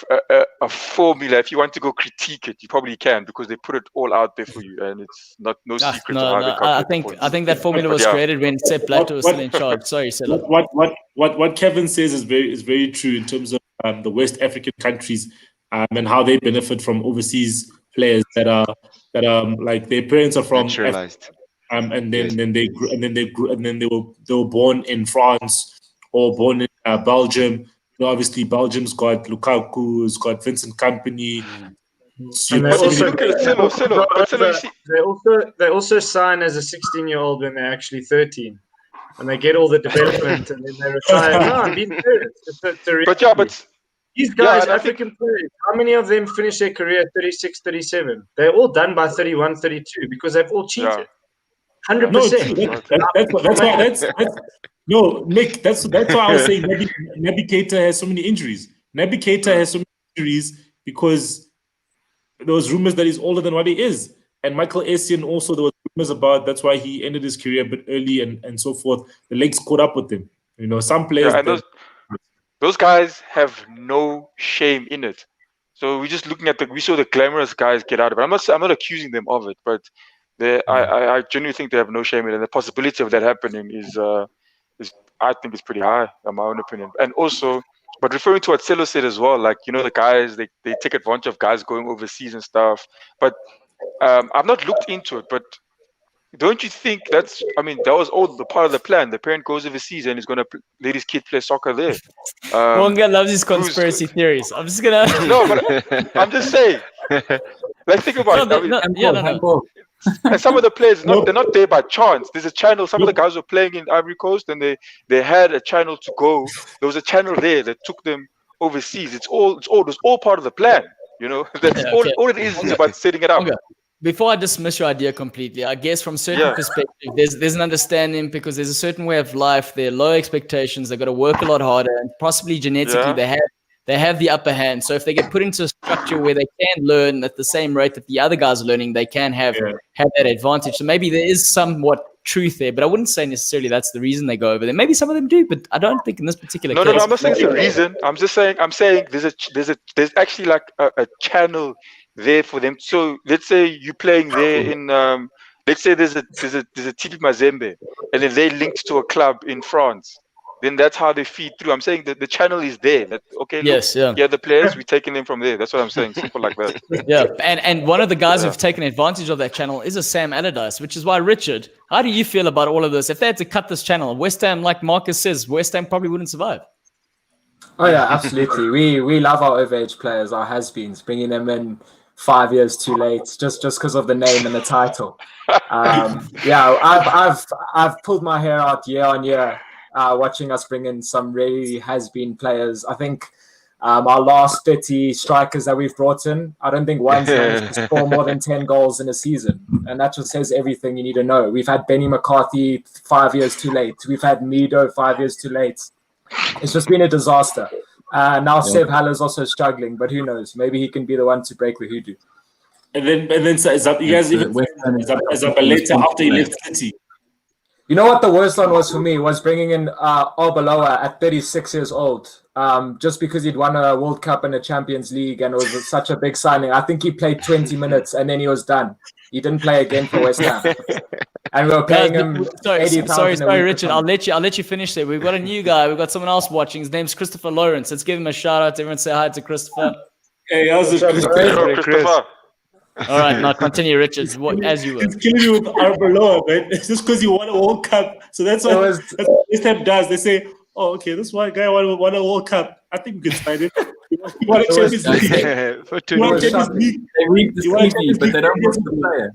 formula. If you want to go critique it, you probably can because they put it all out there for you, and it's no secret. I think that formula was created when Sepp Blatter was still in charge. Sorry, Sello. What Kevin says is very true in terms of the West African countries and how they benefit from overseas players that are like their parents are from naturalized, and then they were born in France or born in Belgium. Obviously, Belgium's got Lukaku's got Vincent Kompany. And they also sign as a 16-year-old when they're actually 13, and they get all the development, and then they retire. No, I'm being serious. But these guys, African players, how many of them finish their career at 36, 37? They're all done by 31, 32 because they've all cheated. 100%. No, Nick, that's why I was saying Naby Keita has so many injuries. Naby Keita has so many injuries because there was rumors that he's older than what he is. And Michael Essien also, there was rumors about that's why he ended his career a bit early and so forth. The legs caught up with him. You know, some players... Yeah, and those guys have no shame in it. So we're just looking at we saw the glamorous guys get out of it. I'm not accusing them of it, but I genuinely think they have no shame in it. And the possibility of that happening is I think it's pretty high, in my own opinion. And also, but referring to what Sello said as well, like, you know, the guys, they take advantage of guys going overseas and stuff. But I've not looked into it, but don't you think that was all the part of the plan? The parent goes overseas and is going to let his kid play soccer there. Wonga loves his conspiracy theories. I'm just going to... No, but I'm just saying. Like, think about it. And some of the players, they're not there by chance. There's a channel. Some of the guys were playing in Ivory Coast, and they had a channel to go. There was a channel there that took them overseas. It was all part of the plan. You know, that's all it is about setting it up. Okay. Before I dismiss your idea completely, I guess from certain perspective, there's an understanding because there's a certain way of life. There are low expectations. They've got to work a lot harder, and possibly genetically they have the upper hand. So if they get put into a structure where they can learn at the same rate that the other guys are learning, they can have that advantage. So maybe there is somewhat truth there, but I wouldn't say necessarily that's the reason they go over there. Maybe some of them do, but I don't think in this particular case. No, I'm not saying it's a reason. I'm saying there's actually like a channel there for them. So let's say you're playing there in let's say there's a TP Mazembe, and then they linked to a club in France. Then that's how they feed through. I'm saying that the channel is there. That the players, we're taking them from there. That's what I'm saying. Simple like that. Yeah, and one of the guys who've taken advantage of that channel is a Sam Allardyce, which is why, Richard, how do you feel about all of this? If they had to cut this channel, West Ham, like Marcus says, West Ham probably wouldn't survive. Oh yeah, absolutely. We love our overage players, our has-beens, bringing them in 5 years too late, just because of the name and the title. I've pulled my hair out year on year. Watching us bring in some really has-been players. I think our last 30 strikers that we've brought in, I don't think one's managed to score more than 10 goals in a season. And that just says everything you need to know. We've had Benny McCarthy 5 years too late. We've had Mido 5 years too late. It's just been a disaster. Now Seb Haller's also struggling, but who knows? Maybe he can be the one to break the hoodoo. And then you guys even later after he left City. You know what the worst one was for me was bringing in Arbeloa at 36 years old, just because he'd won a World Cup and a Champions League and it was such a big signing. I think he played 20 minutes and then he was done. He didn't play again for West Ham. And we were paying him Sorry, Richard. I'll let you finish there. We've got a new guy. We've got someone else watching. His name's Christopher Lawrence. Let's give him a shout out. Everyone say hi to Christopher. Hey, how's it, Christopher? All right, now continue, Richard. As you were. He's killing me with Arbeloa, man. It's just because he won a World Cup. So that's what West Ham does. They say, oh, okay, this one guy won a World Cup. I think we can sign it. He won a Champions League. They read the CV, but they don't want the player.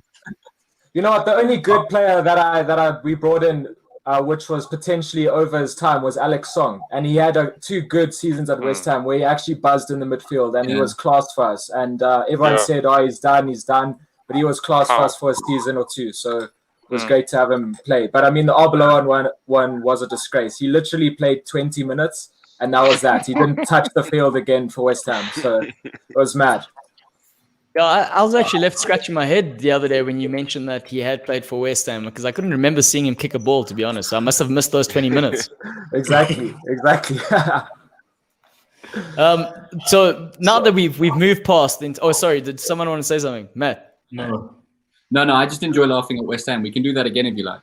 You know what? The only good player that we brought in, which was potentially over his time, was Alex Song, and he had 2 good seasons at West Ham where he actually buzzed in the midfield, and he was class for us. And everyone said, "Oh, he's done," but he was class for us for a season or 2. So it was great to have him play. But I mean, the Arbeloa one was a disgrace. He literally played 20 minutes, and that was that. He didn't touch the field again for West Ham. So it was mad. Yeah, I was actually left scratching my head the other day when you mentioned that he had played for West Ham because I couldn't remember seeing him kick a ball, to be honest. So I must have missed those 20 minutes. Exactly. So now that we've moved past, sorry, did someone want to say something, Matt? No. I just enjoy laughing at West Ham. We can do that again if you like.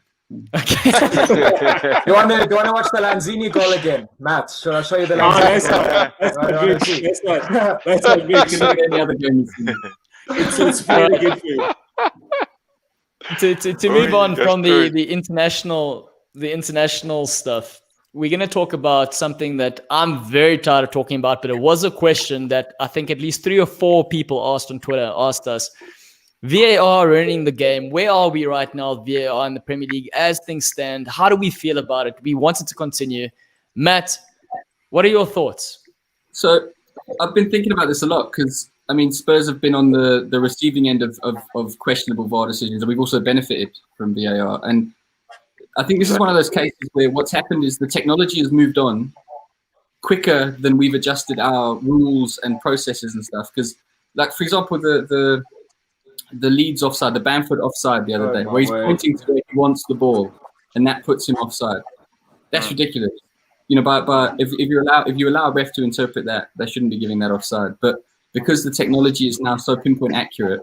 Okay. Do you want to watch the Lanzini goal again, Matt? Should I show you the Lanzini goal? That's not good. Any other game It's very good for you. To move on from the international stuff, we're going to talk about something that I'm very tired of talking about, but it was a question that I think at least 3 or 4 people asked on Twitter, asked us. VAR running the game. Where are we right now, VAR in the Premier League as things stand? How do we feel about it? We want it to continue. Matt, what are your thoughts? So I've been thinking about this a lot because, I mean, Spurs have been on the receiving end of questionable VAR decisions, and we've also benefited from VAR. And I think this is one of those cases where what's happened is the technology has moved on quicker than we've adjusted our rules and processes and stuff. Because, like, for example, the Leeds offside, the Bamford offside the other day, where he's pointing to where he wants the ball, and that puts him offside. That's ridiculous. You know, but if you allow a ref to interpret that, they shouldn't be giving that offside. But because the technology is now so pinpoint accurate,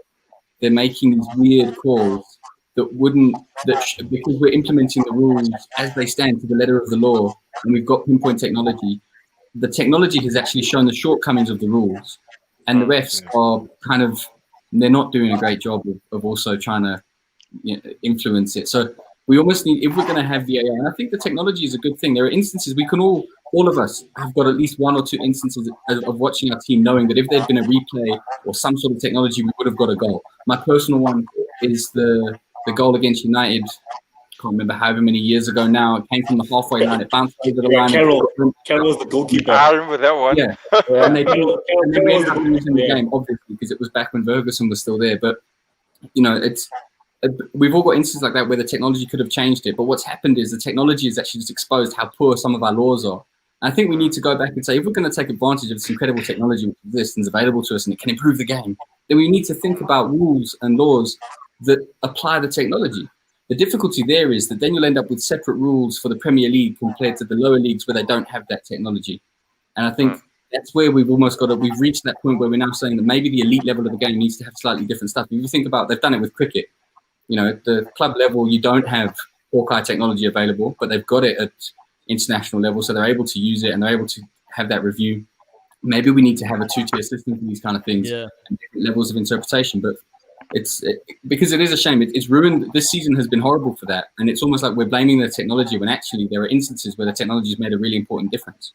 they're making these weird calls because we're implementing the rules as they stand to the letter of the law, and we've got pinpoint technology. The technology has actually shown the shortcomings of the rules, and the refs are kind of. They're not doing a great job of also trying to influence it. So we almost need, if we're going to have VAR, and I think the technology is a good thing. There are instances we can all of us have got at least 1 or 2 instances of watching our team knowing that if there'd been a replay or some sort of technology, we would have got a goal. My personal one is the goal against United. I can't remember however many years ago now. It came from the halfway line. It bounced over the line. Carol was the goalkeeper. I remember that one. Yeah. And they ended up losing the game, obviously, because it was back when Ferguson was still there. But, you know, we've all got instances like that where the technology could have changed it. But what's happened is the technology has actually just exposed how poor some of our laws are. And I think we need to go back and say, if we're going to take advantage of this incredible technology which exists and is available to us and it can improve the game, then we need to think about rules and laws that apply the technology. The difficulty there is that then you'll end up with separate rules for the Premier League compared to the lower leagues where they don't have that technology. And I think that's where we've reached that point where we're now saying that maybe the elite level of the game needs to have slightly different stuff. If you think about, they've done it with cricket. You know, at the club level, you don't have Hawkeye technology available, but they've got it at international level, so they're able to use it and they're able to have that review. Maybe we need to have a 2-tier system for these kind of things and different levels of interpretation. But because it is a shame. It's ruined. This season has been horrible for that, and it's almost like we're blaming the technology when actually there are instances where the technology has made a really important difference.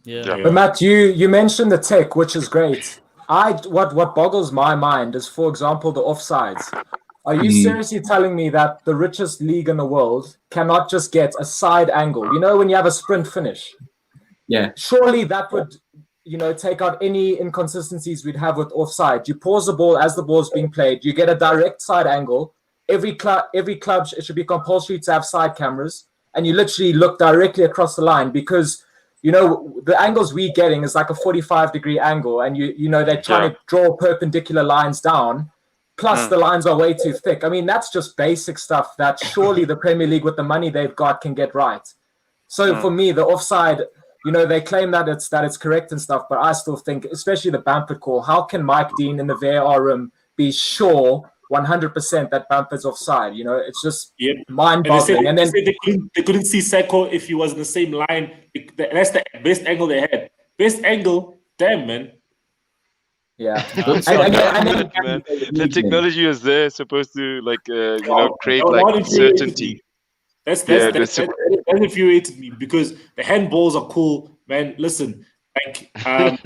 Yeah. But Matt, you mentioned the tech, which is great. What boggles my mind is, for example, the offsides. Are you seriously telling me that the richest league in the world cannot just get a side angle? You know, when you have a sprint finish. Yeah. Surely that would, take out any inconsistencies we'd have with offside. You pause the ball as the ball's being played. You get a direct side angle. Every club, it should be compulsory to have side cameras, and you literally look directly across the line because, the angles we're getting is like a 45-degree angle, and they're trying to draw perpendicular lines down. Plus, the lines are way too thick. I mean, that's just basic stuff that surely the Premier League, with the money they've got, can get right. So for me, the offside, they claim that it's correct and stuff, but I still think, especially the Bamford call, how can Mike Dean in the VAR room be sure 100% that Bamford's offside? It's just mind-boggling. And then they couldn't see Seko if he was in the same line. That's the best angle they had. Best angle, damn, man. Yeah. The technology was there, supposed to create certainty. That infuriated me because the handballs are cool, man. Listen, the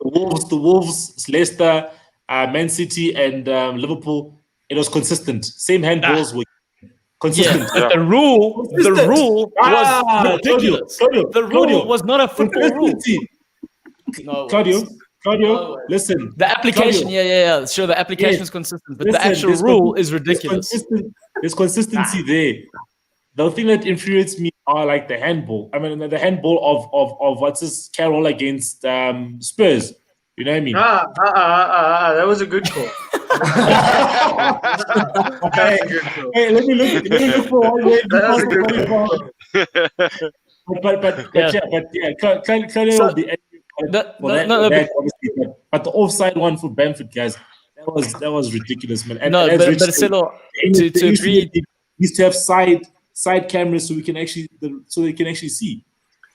Wolves, Leicester, Man City, and Liverpool, it was consistent. Same handballs were consistent. Yeah, but the rule was ridiculous. The rule was not a football rule. No, Claudio, listen. The application, Claudio, sure, the application is consistent, but the actual rule is ridiculous. There's consistency there. The thing that infuriates me are like the handball. I mean, the handball of what's this Carroll against Spurs. You know what I mean? That was a good call. Hey, let me look for one way. That was a good call. But Claudio will be but the offside one for Bamford, guys, that was ridiculous, man. And but Sello, to agree, needs to have side cameras so they can actually see.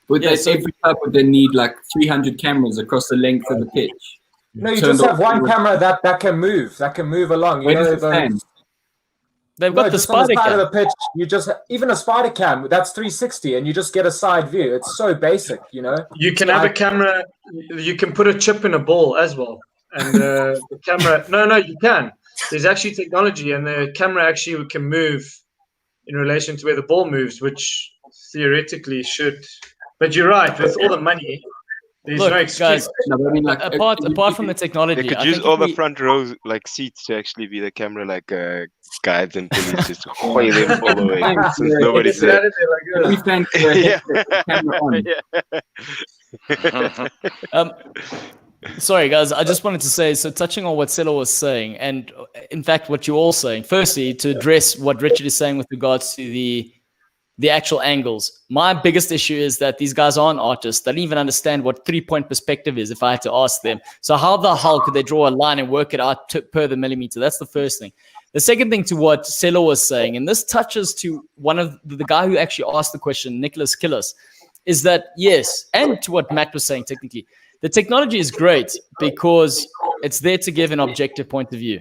Every club would then need like 300 cameras across the length of the pitch. No, you just have one camera that can move along. They've got the spider cam. Of the pitch, even a spider cam, that's 360, and you just get a side view. It's so basic, You can have a camera. You can put a chip in a ball as well, and the camera. No, you can. There's actually technology, and the camera actually can move in relation to where the ball moves, which theoretically should. But you're right. With all the money, there's no excuse. Guys, apart from the technology, they could use all the front rows seats to actually be the camera guides and police just hoy them all the way since nobody's there. Sorry, guys. I just wanted to say, so touching on what Sello was saying, and in fact what you're all saying. Firstly, to address what Richard is saying with regards to the actual angles. My biggest issue is that these guys aren't artists. They don't even understand what 3-point perspective is, if I had to ask them. So how the hell could they draw a line and work it out per the millimeter? That's the first thing. The second thing to what Sello was saying, and this touches to one of the guy who actually asked the question, Nicholas Killis, is that, yes, and to what Matt was saying technically, the technology is great because it's there to give an objective point of view.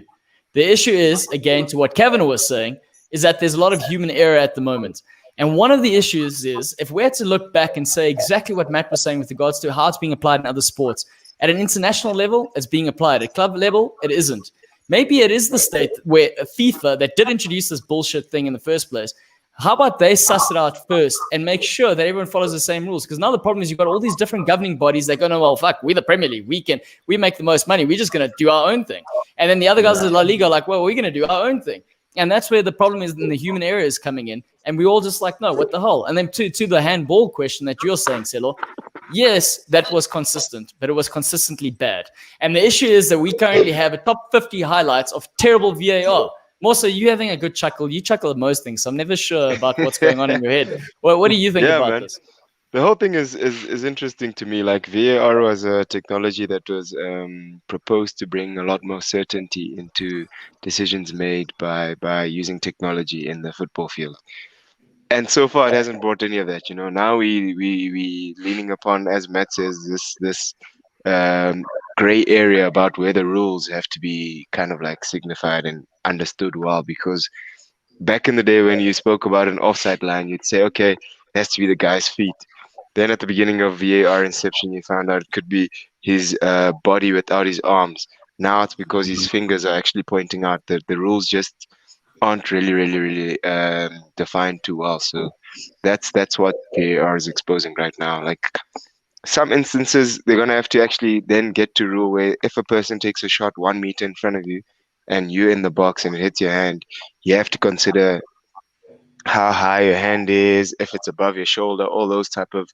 The issue is, again, to what Kevin was saying, is that there's a lot of human error at the moment. And one of the issues is, if we had to look back and say exactly what Matt was saying with regards to how it's being applied in other sports, at an international level, it's being applied. At club level, it isn't. Maybe it is the state where FIFA, that did introduce this bullshit thing in the first place, how about they suss it out first and make sure that everyone follows the same rules? Because now the problem is you've got all these different governing bodies that go, no, well, fuck, we're the Premier League. We make the most money. We're just going to do our own thing. And then the other guys in La Liga are like, well, we're going to do our own thing. And that's where the problem is, in the human error is coming in. And we all just like, no, what the hell? And then to the handball question that you're saying, Sello, yes, that was consistent, but it was consistently bad. And the issue is that we currently have a top 50 highlights of terrible VAR. Mosa, you having a good chuckle. You chuckle at most things, so I'm never sure about what's going on in your head. What do you think about this? The whole thing is interesting to me. Like, VAR was a technology that was proposed to bring a lot more certainty into decisions made by using technology in the football field. And so far, it hasn't brought any of that. Now we leaning upon, as Matt says, this gray area about where the rules have to be kind of like signified and understood well. Because back in the day when you spoke about an offside line, you'd say, okay, it has to be the guy's feet. Then at the beginning of VAR inception, you found out it could be his body without his arms. Now it's because his fingers are actually pointing out that the rules just aren't really defined too well. So that's what VAR is exposing right now. Like, some instances, they're going to have to actually then get to rule where if a person takes a shot 1 meter in front of you and you're in the box and it hits your hand, you have to consider how high your hand is, if it's above your shoulder, all those type of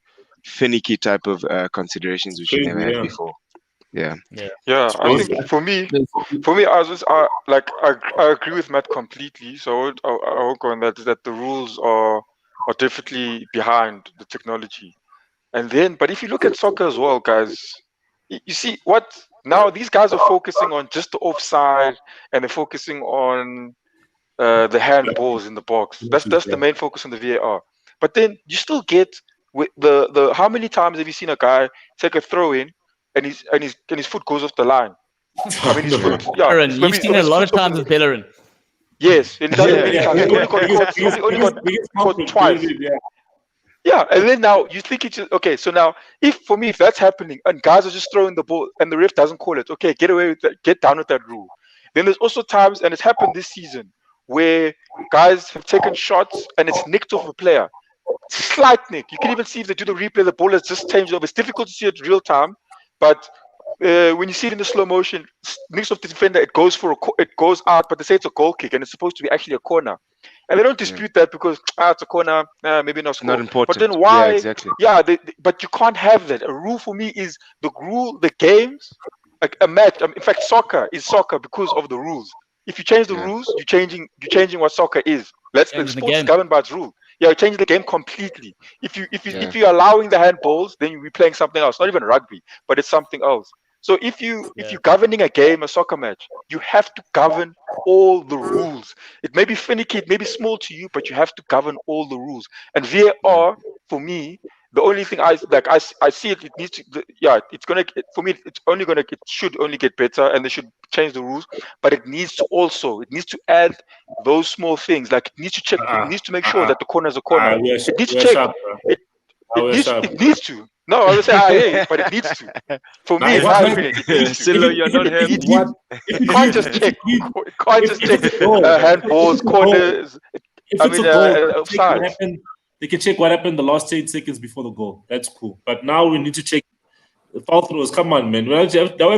finicky type of considerations which you never had before. Yeah. Yeah, I think for me, I was just, I agree with Matt completely. So I won't go on that. Is that the rules are definitely behind the technology, and then, but if you look at soccer as well, guys, you see what now these guys are focusing on just the offside, and they're focusing on the handballs in the box. That's the main focus on the VAR. But then you still get with the how many times have you seen a guy take a throw in and his foot goes off the line? I mean, his foot. Yeah, Bellerin, you've seen it a lot of times with Bellerin. Yes, and he does it many times. He only got caught twice. Yeah, and then now you think it's okay. So now, if that's happening and guys are just throwing the ball and the ref doesn't call it, okay, get away with that, get down with that rule. Then there's also times, and it's happened this season, where guys have taken shots and it's nicked off a player. Slight nick. You can even see if they do the replay, the ball has just changed over. It's difficult to see it real time, but when you see it in the slow motion, nicks off the defender, it goes out, but they say it's a goal kick and it's supposed to be actually a corner. And they don't dispute that because it's a corner, maybe not score. Not important. But then why? Yeah, exactly. Yeah, but you can't have that. A rule for me is the games, like a match. In fact, soccer is soccer because of the rules. If you change the rules, you're changing what soccer is. Sports is governed by its rule. Yeah, you're changing the game completely. If you're allowing the handballs, then you'll be playing something else. Not even rugby, but it's something else. So if you're governing a game, a soccer match, you have to govern all the rules. It may be finicky, it may be small to you, but you have to govern all the rules. And VAR, for me, the only thing I see it needs to, it should only get better, and they should change the rules, but it needs to add those small things. Like it needs to check, it needs to make sure that the corner is a corner. It needs to check. It needs to. No, I would say but it needs to. For me, Sello, you're not happy. You can't just check. You can't just check handballs, corners. Offside. They can check what happened the last 10 seconds before the goal. That's cool. But now we need to check the foul throws. Come on, man. We have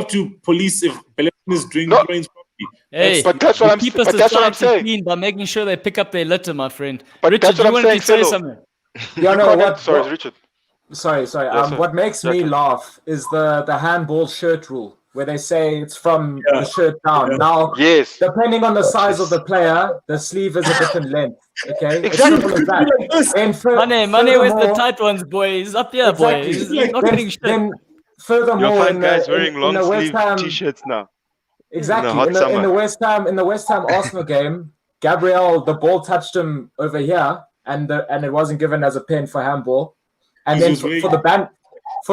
to police if Bellerin is doing throws properly. Hey, but that's what I'm saying. By making sure they pick up their litter, my friend. But Richard, you wanted to say something? Yeah, no, Richard. Sorry. What makes me laugh is the handball shirt rule, where they say it's from the shirt down. Now, depending on the size of the player, the sleeve is a different length. Okay, exactly. Money with the tight ones, boys. Up here, boys. Then furthermore, you'll find guys wearing long sleeve t-shirts now. Exactly. In the West Ham Arsenal game, Gabriel, the ball touched him over here, and it wasn't given as a pen for handball. And then for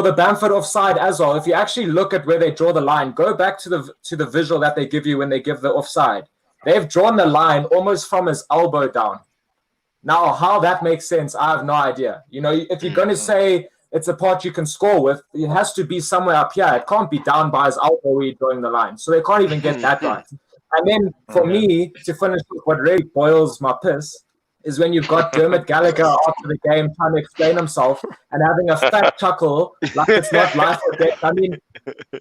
the Bamford offside as well, if you actually look at where they draw the line, go back to the visual that they give you when they give the offside. They've drawn the line almost from his elbow down. Now, how that makes sense, I have no idea. You know, if you're going to say it's a part you can score with, it has to be somewhere up here. It can't be down by his elbow where you're drawing the line. So they can't even get that right. And then for me, to finish with what really boils my piss, is when you've got Dermot Gallagher after the game trying to explain himself and having a fat chuckle like it's not life or death. I mean,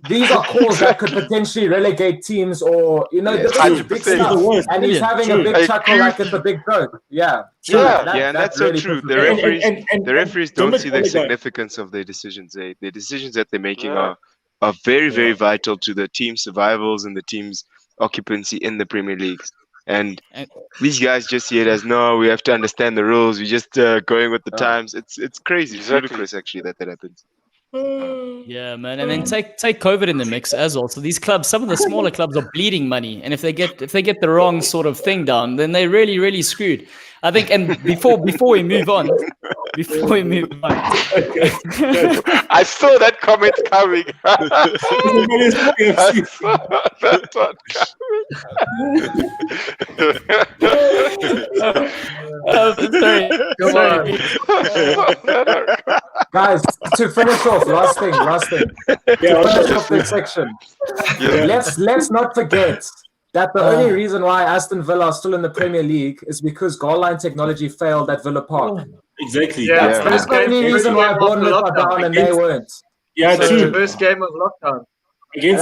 these are calls that could potentially relegate teams or, this is big stuff. And he's having a big chuckle like it's a big joke. Yeah. And that's so true. The referees don't see the significance of their decisions. The decisions that they're making are very, very vital to the team's survivals and the team's occupancy in the Premier League. And these guys just see it as, no, we have to understand the rules. We're just going with the times. It's crazy. It's ridiculous, actually, that happens. Yeah, man. And then take COVID in the mix as well. So these clubs, some of the smaller clubs are bleeding money. And if they get the wrong sort of thing down, then they're really, really screwed. I think, and before we move on, I saw that comment coming. I saw that one coming. Guys, to finish off, last thing. To finish off this section, let's not forget that the only reason why Aston Villa are still in the Premier League is because goal line technology failed at Villa Park. Exactly. That's the only reason why Bournemouth are down and they weren't. Yeah, true. First game of lockdown. It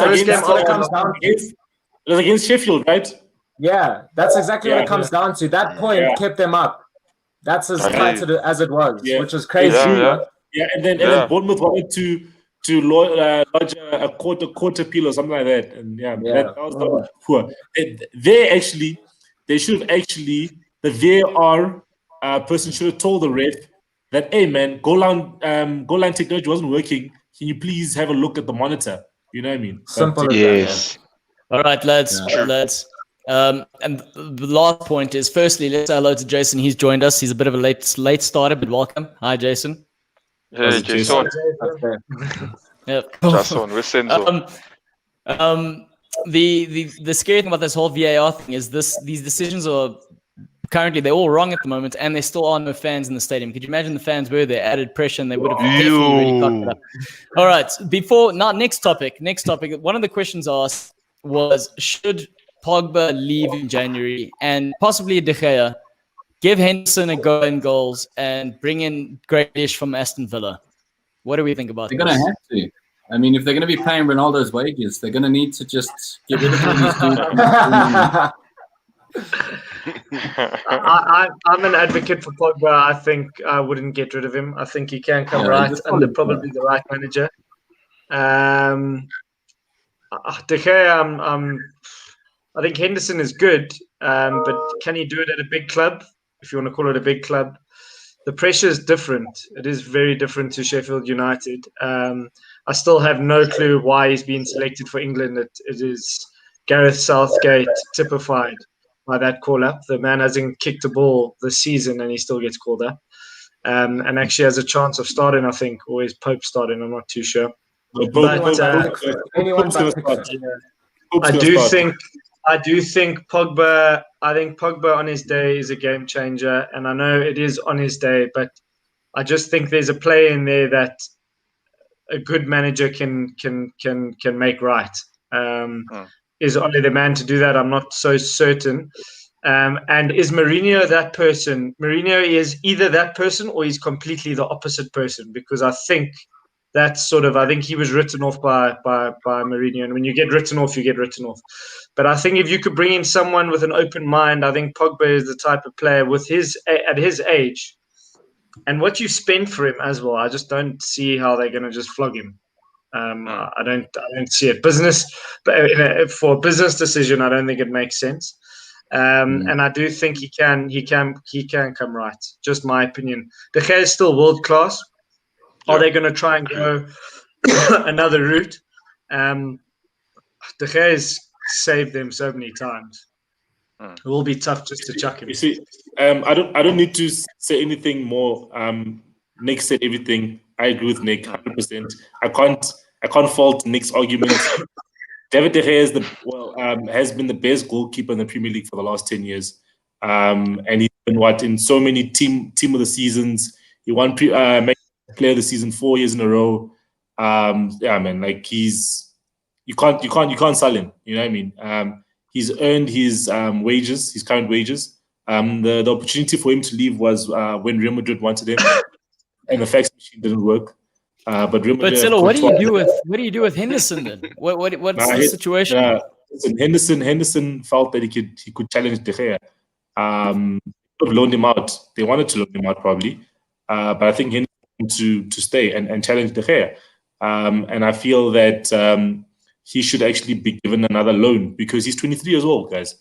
was against Sheffield, right? Yeah, that's exactly what it comes down to. That point kept them up. That's as tight as it was, which is crazy. And then Bournemouth wanted to lodge a court appeal or something like that. And that was poor. They should have actually, the VAR person should have told the ref that, hey man, goal line technology wasn't working. Can you please have a look at the monitor? You know what I mean? Simple as Yes. All right, lads. And the last point is, firstly, let's say hello to Jason. He's joined us. He's a bit of a late starter, but welcome. Hi, Jason. Hey, Jason. Yeah. Jason, we're Senzo. The scary thing about this whole VAR thing is these decisions are currently, they're all wrong at the moment, and there still are no fans in the stadium. Could you imagine the fans were there, added pressure, and they would have definitely really cocked it up. All right, next topic. One of the questions asked was, should Pogba leave in January and possibly De Gea, give Henderson a go in goals, and bring in Grealish from Aston Villa? What do we think about They're going to have to. I mean, if they're going to be paying Ronaldo's wages, they're going to need to just get rid of all these dudes. I'm an advocate for Pogba. I think I wouldn't get rid of him. I think he can come right under probably the right manager. De Gea, I think Henderson is good, but can he do it at a big club? If you want to call it a big club, the pressure is different. It is very different to Sheffield United. I still have no clue why he's been selected for England. It is Gareth Southgate typified by that call-up. The man hasn't kicked a ball this season, and he still gets called up. And actually has a chance of starting, I think, or is Pope starting? I'm not too sure. I do think Pogba. I think Pogba on his day is a game changer, and I know it is on his day. But I just think there's a play in there that a good manager can make right. Is only the man to do that? I'm not so certain. And is Mourinho that person? Mourinho is either that person or he's completely the opposite person, because I think that's I think he was written off by Mourinho. And when you get written off, you get written off. But I think if you could bring in someone with an open mind, I think Pogba is the type of player at his age and what you spend for him as well. I just don't see how they're going to just flog him. I don't see it. But for a business decision, I don't think it makes sense. And I do think he can come right. Just my opinion. De Gea is still world class. Are they going to try and go another route? De Gea has saved them so many times. It will be tough just to chuck him. You see, I don't need to say anything more. Nick said everything. I agree with Nick 100%. I can't fault Nick's argument. David De Gea has been the best goalkeeper in the Premier League for the last 10 years. And he's been in so many team of the seasons. He won Player of the Season 4 years in a row. You can't sell him. You know what I mean? He's earned his wages, his current wages. The opportunity for him to leave was when Real Madrid wanted him, and the fax machine didn't work. But Sello, what do you do with Henderson then? What's the situation? Henderson felt that he could challenge De Gea. Could have loaned him out. They wanted to loan him out probably, but I think Henderson to stay and challenge De Gea. And I feel that he should actually be given another loan because he's 23 years old, guys.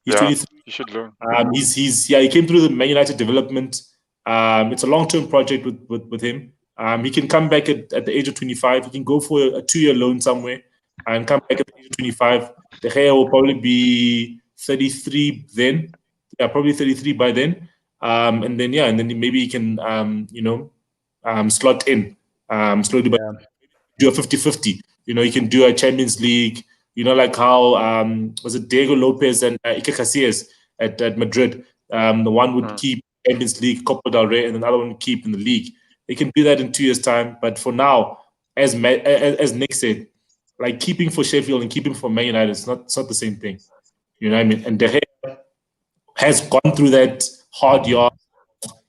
He's 23. He should learn. He came through the Man United development. It's a long-term project with him. He can come back at the age of 25. He can go for a 2-year loan somewhere and come back at the age of 25. De Gea will probably be 33 then. Yeah, probably 33 by then. And then maybe he can, slot in slowly, but do a 50-50. You can do a Champions League. Like how was it Diego Lopez and Iker Casillas at Madrid? The one would keep Champions League, Copa del Rey, and another one would keep in the league. They can do that in 2 years' time. But for now, as Nick said, like keeping for Sheffield and keeping for Man United, it's not the same thing. You know what I mean? And De Gea has gone through that hard yard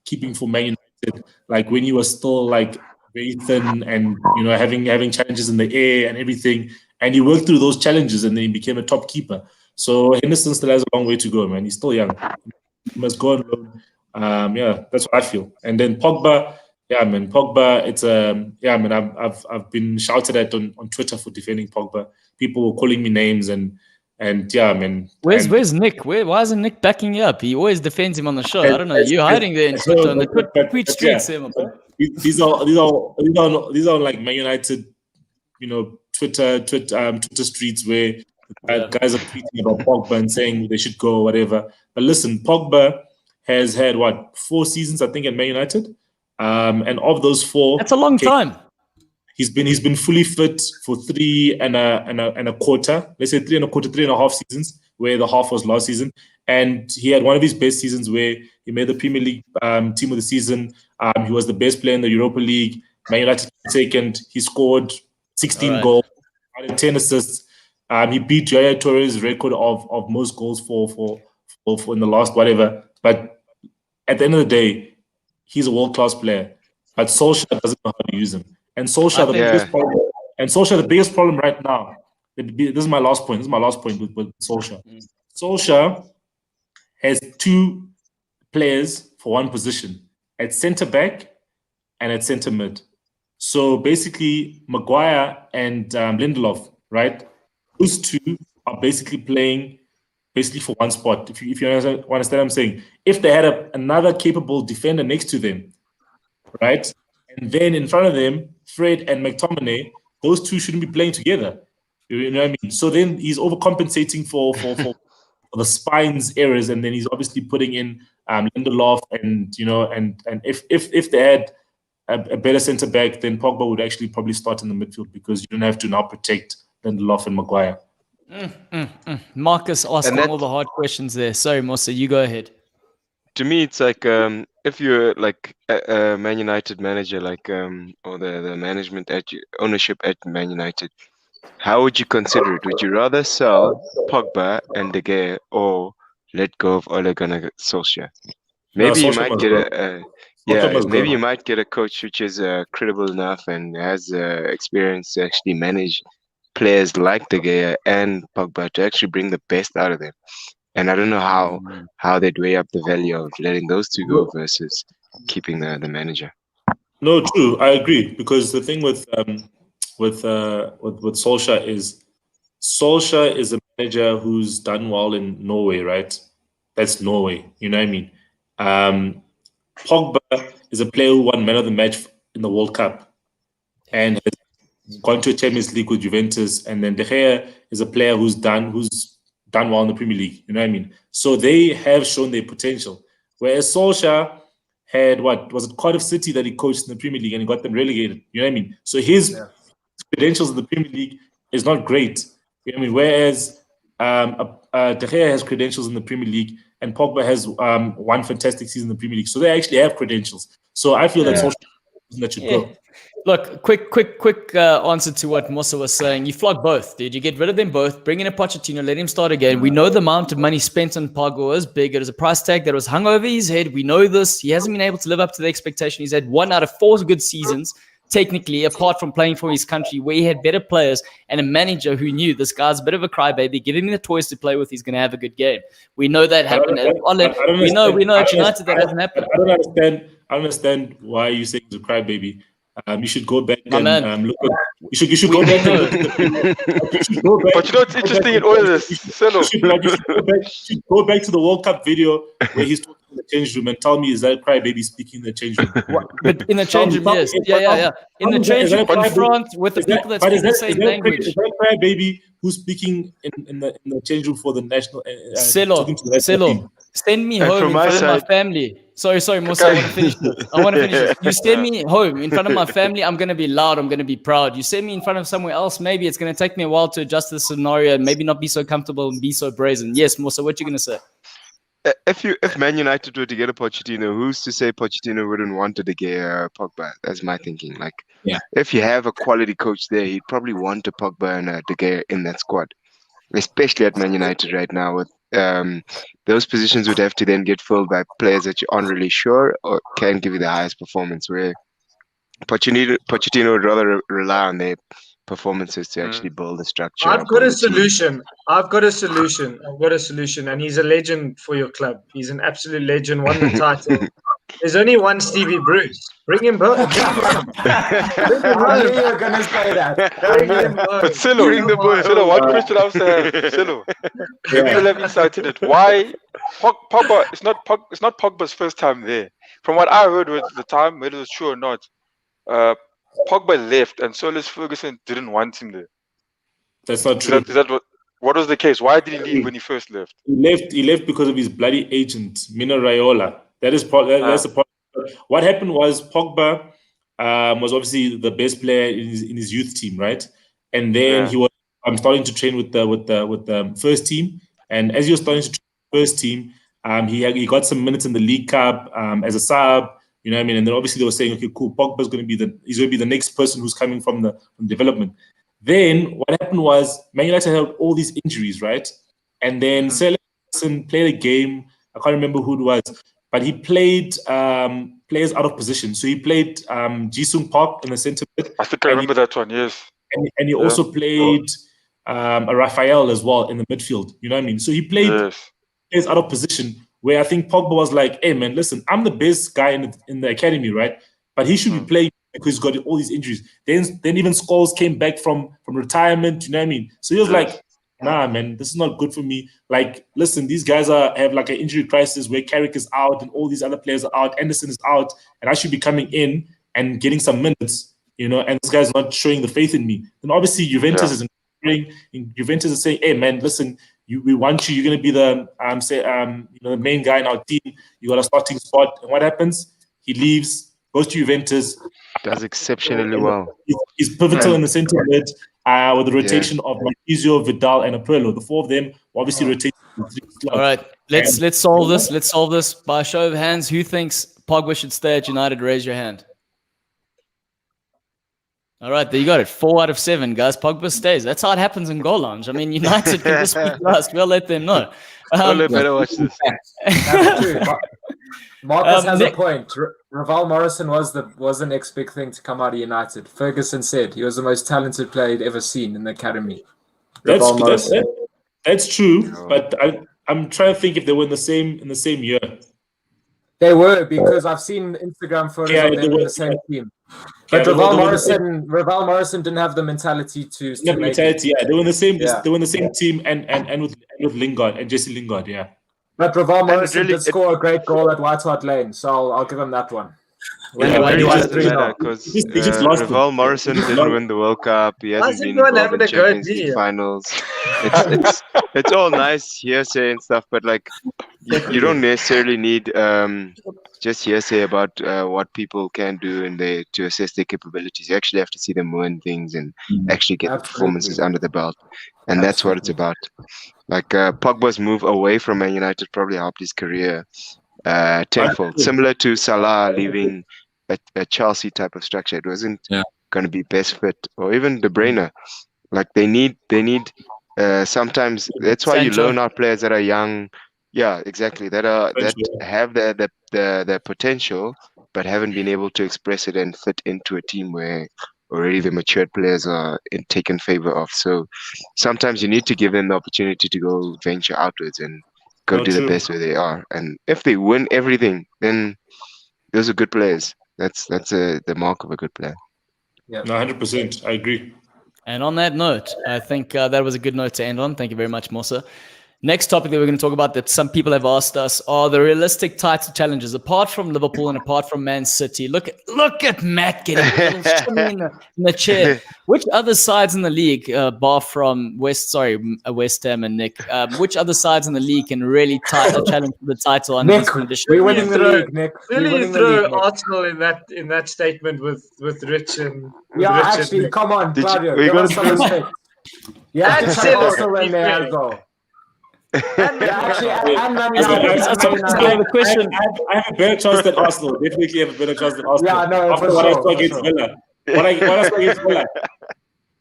keeping for Man United, like when he was still like very thin and having challenges in the air and everything. And he worked through those challenges and then he became a top keeper. So Henderson still has a long way to go, man. He's still young. He must go on loan. That's what I feel. And then Pogba, Yeah, man, Pogba. It's yeah, man. I've been shouted at on Twitter for defending Pogba. People were calling me names and yeah, man. Where's Nick? Why isn't Nick backing you up? He always defends him on the show. I don't know. You're hiding there in Twitter on the tweet streets. These are like Man United, Twitter streets where guys are tweeting about Pogba and saying they should go or whatever. But listen, Pogba has had 4 seasons, I think, at Man United. And of those 4, that's a long time. He's been fully fit for 3 and a quarter. Let's say 3 and a quarter, 3.5 seasons, where the half was last season. And he had one of his best seasons where he made the Premier League team of the season. He was the best player in the Europa League. Man United second. He scored 16 goals, 10 assists. He beat Yaya Touré's record of most goals for in the last whatever. But at the end of the day, he's a world-class player, but Solskjaer doesn't know how to use him. And Solskjaer, the biggest problem right now. This is my last point. With Solskjaer. Solskjaer has 2 players for one position at centre back and at centre mid. So basically, Maguire and Lindelof, right? Those 2 are basically playing for one spot. If you understand what I'm saying, if they had another capable defender next to them, right, and then in front of them, Fred and McTominay, those 2 shouldn't be playing together. You know what I mean? So then he's overcompensating for the spine's errors, and then he's obviously putting in Lindelof, and if they had a better centre back, then Pogba would actually probably start in the midfield because you don't have to now protect Lindelof and Maguire. Marcus asking all the hard questions there. Sorry, Mosa, you go ahead. To me, it's like if you're like a Man United manager, like or the management ownership at Man United, how would you consider it? Would you rather sell Pogba and De Gea or let go of Ole Gunnar Solskjaer? Maybe you might get maybe you might get a coach which is credible enough and has experience to actually manage players like De Gea and Pogba to actually bring the best out of them. And I don't know how they'd weigh up the value of letting those 2 go versus keeping the manager. No, true. I agree, because the thing with Solskjaer is a manager who's done well in Norway, right? That's Norway. You know what I mean? Pogba is a player who won Man of the Match in the World Cup and has gone to a Champions League with Juventus, and then De Gea is a player who's done well in the Premier League. You know what I mean? So they have shown their potential. Whereas Solskjaer had was it Cardiff City that he coached in the Premier League and he got them relegated. You know what I mean? So his credentials in the Premier League is not great. You know what I mean? Whereas De Gea has credentials in the Premier League and Pogba has one fantastic season in the Premier League. So they actually have credentials. So I feel that Solskjaer that should go. Look, quick answer to what Mosa was saying. You flog both, dude. You get rid of them both, bring in a Pochettino, let him start again. We know the amount of money spent on Pogba was big. It was a price tag that was hung over his head. We know this. He hasn't been able to live up to the expectation. He's had 1 out of 4 good seasons, technically, apart from playing for his country, where he had better players and a manager who knew this guy's a bit of a crybaby. Give him the toys to play with. He's going to have a good game. We know that happened. We know at United that hasn't happened. I don't understand why you say he's a crybaby. You should go back and look at. You should go back. But you know what's interesting in all of this? You should go back to the World Cup video where he's talking in the change room and tell me, is that a crybaby speaking in the change room? But in the change room, yes. Yeah. In the change room in front with the people that speak the same language. Is that a crybaby who's speaking in the change room for the national? Sello. Send me home in front of my family. Sorry, Mosa, I want to finish it. You send me home in front of my family, I'm going to be loud, I'm going to be proud. You send me in front of somewhere else, maybe it's going to take me a while to adjust the scenario and maybe not be so comfortable and be so brazen. Yes, Mosa, what you going to say? If Man United were to get a Pochettino, who's to say Pochettino wouldn't want to get Pogba? That's my thinking. If you have a quality coach there, he'd probably want a Pogba and a De Gea in that squad, especially at Man United right now. With those positions would have to then get filled by players that you aren't really sure or can give you the highest performance. Where Pochettino would rather rely on their performances to actually build a structure. I've got a solution, and he's a legend for your club. He's an absolute legend. Won the title. There's only one Stevie Bruce. Bring him back. I knew you were going to say that. Sello, Sello, one question I was Sello. Maybe you'll have insight in it. Why Pogba? It's not Pogba's first time there. From what I heard at the time, whether it was true or not, Pogba left and Solis Ferguson didn't want him there. That's not true. Is that what was the case? Why did he leave when he first left? He left because of his bloody agent, Mino Raiola. That's the problem. What happened was Pogba was obviously the best player in his youth team, right? And then he was starting to train with the first team. And as he was starting to train with the first team, he got some minutes in the League Cup as a sub. You know what I mean? And then obviously they were saying, okay, cool, Pogba's going to be the next person who's coming from development. Then what happened was Man United had all these injuries, right? And then Sello played a game. I can't remember who it was, but he played players out of position. So he played Jisung Park in the centre mid. I think I remember that one, yes. And he also played a Raphael as well in the midfield. You know what I mean? So he played players out of position, where I think Pogba was like, hey, man, listen, I'm the best guy in the academy, right? But he should be playing because he's got all these injuries. Then even Scholes came back from retirement, you know what I mean? So he was like, nah, man, this is not good for me. Like, listen, these guys have like an injury crisis where Carrick is out and all these other players are out. Anderson is out, and I should be coming in and getting some minutes, you know, and this guy's not showing the faith in me. Then obviously Juventus is saying, hey, man, listen, we want you. You're going to be the the main guy in our team. You got a starting spot. And what happens? He leaves, goes to Juventus. Does exceptionally well. He's pivotal in the centre mid with the rotation of Marquisio, Vidal, and Apollo. The four of them obviously rotate. All right, let's solve this. Let's solve this by a show of hands. Who thinks Pogba should stay at United? Raise your hand. All right, there you got it. 4 out of 7, guys. Pogba stays. That's how it happens in Goal Lounge. I mean, United can just speak to us. We'll let them know. Better watch this. Marcus has a point. Raval Morrison was the next big thing to come out of United. Ferguson said he was the most talented player he'd ever seen in the academy. That's true, but I'm trying to think if they were in the same year. They were, because I've seen Instagram photos of them in the same team. But Raval Morrison didn't have the mentality to make it. Yeah, they were in the same. They were in the same team, and with Lingard and Jesse Lingard. Yeah. But Raval Morrison did score a great goal at White Hart Lane, so I'll give him that one. Because Raval Morrison didn't win the World Cup. He hasn't been involved in Champions League finals. It's all nice hearsay and stuff, but like you don't necessarily need just hearsay about what people can do and to assess their capabilities. You actually have to see them win things and actually get the performances under the belt, and that's what it's about. Like Pogba's move away from Man United probably helped his career tenfold. Similar to Salah leaving a Chelsea type of structure. It wasn't going to be best fit, or even De Bruyne. Like they need sometimes. That's why you loan out players that are young. Yeah, exactly. That have the potential, but haven't been able to express it and fit into a team where already the matured players are taken favor of. So sometimes you need to give them the opportunity to go venture outwards and go do the best where they are. And if they win everything, then those are good players. That's the mark of a good player. Yeah, no, 100%. I agree. And on that note, I think that was a good note to end on. Thank you very much, Mosa. Next topic that we're going to talk about that some people have asked us are the realistic title challenges. Apart from Liverpool and apart from Man City, look at Matt getting a little shimmy in the chair. Which other sides in the league, bar from West Ham and Nick, which other sides in the league can really challenge for the title under these conditions? We're winning the league, Nick. Really throw Arsenal in that statement with Rich and actually, come on, Claudio, give us some respect. Yeah, Arsenal in there as well. I have a better chance than Arsenal. Definitely have a better chance than Arsenal. Yeah, no, after what I saw against Villa. What I saw against Villa.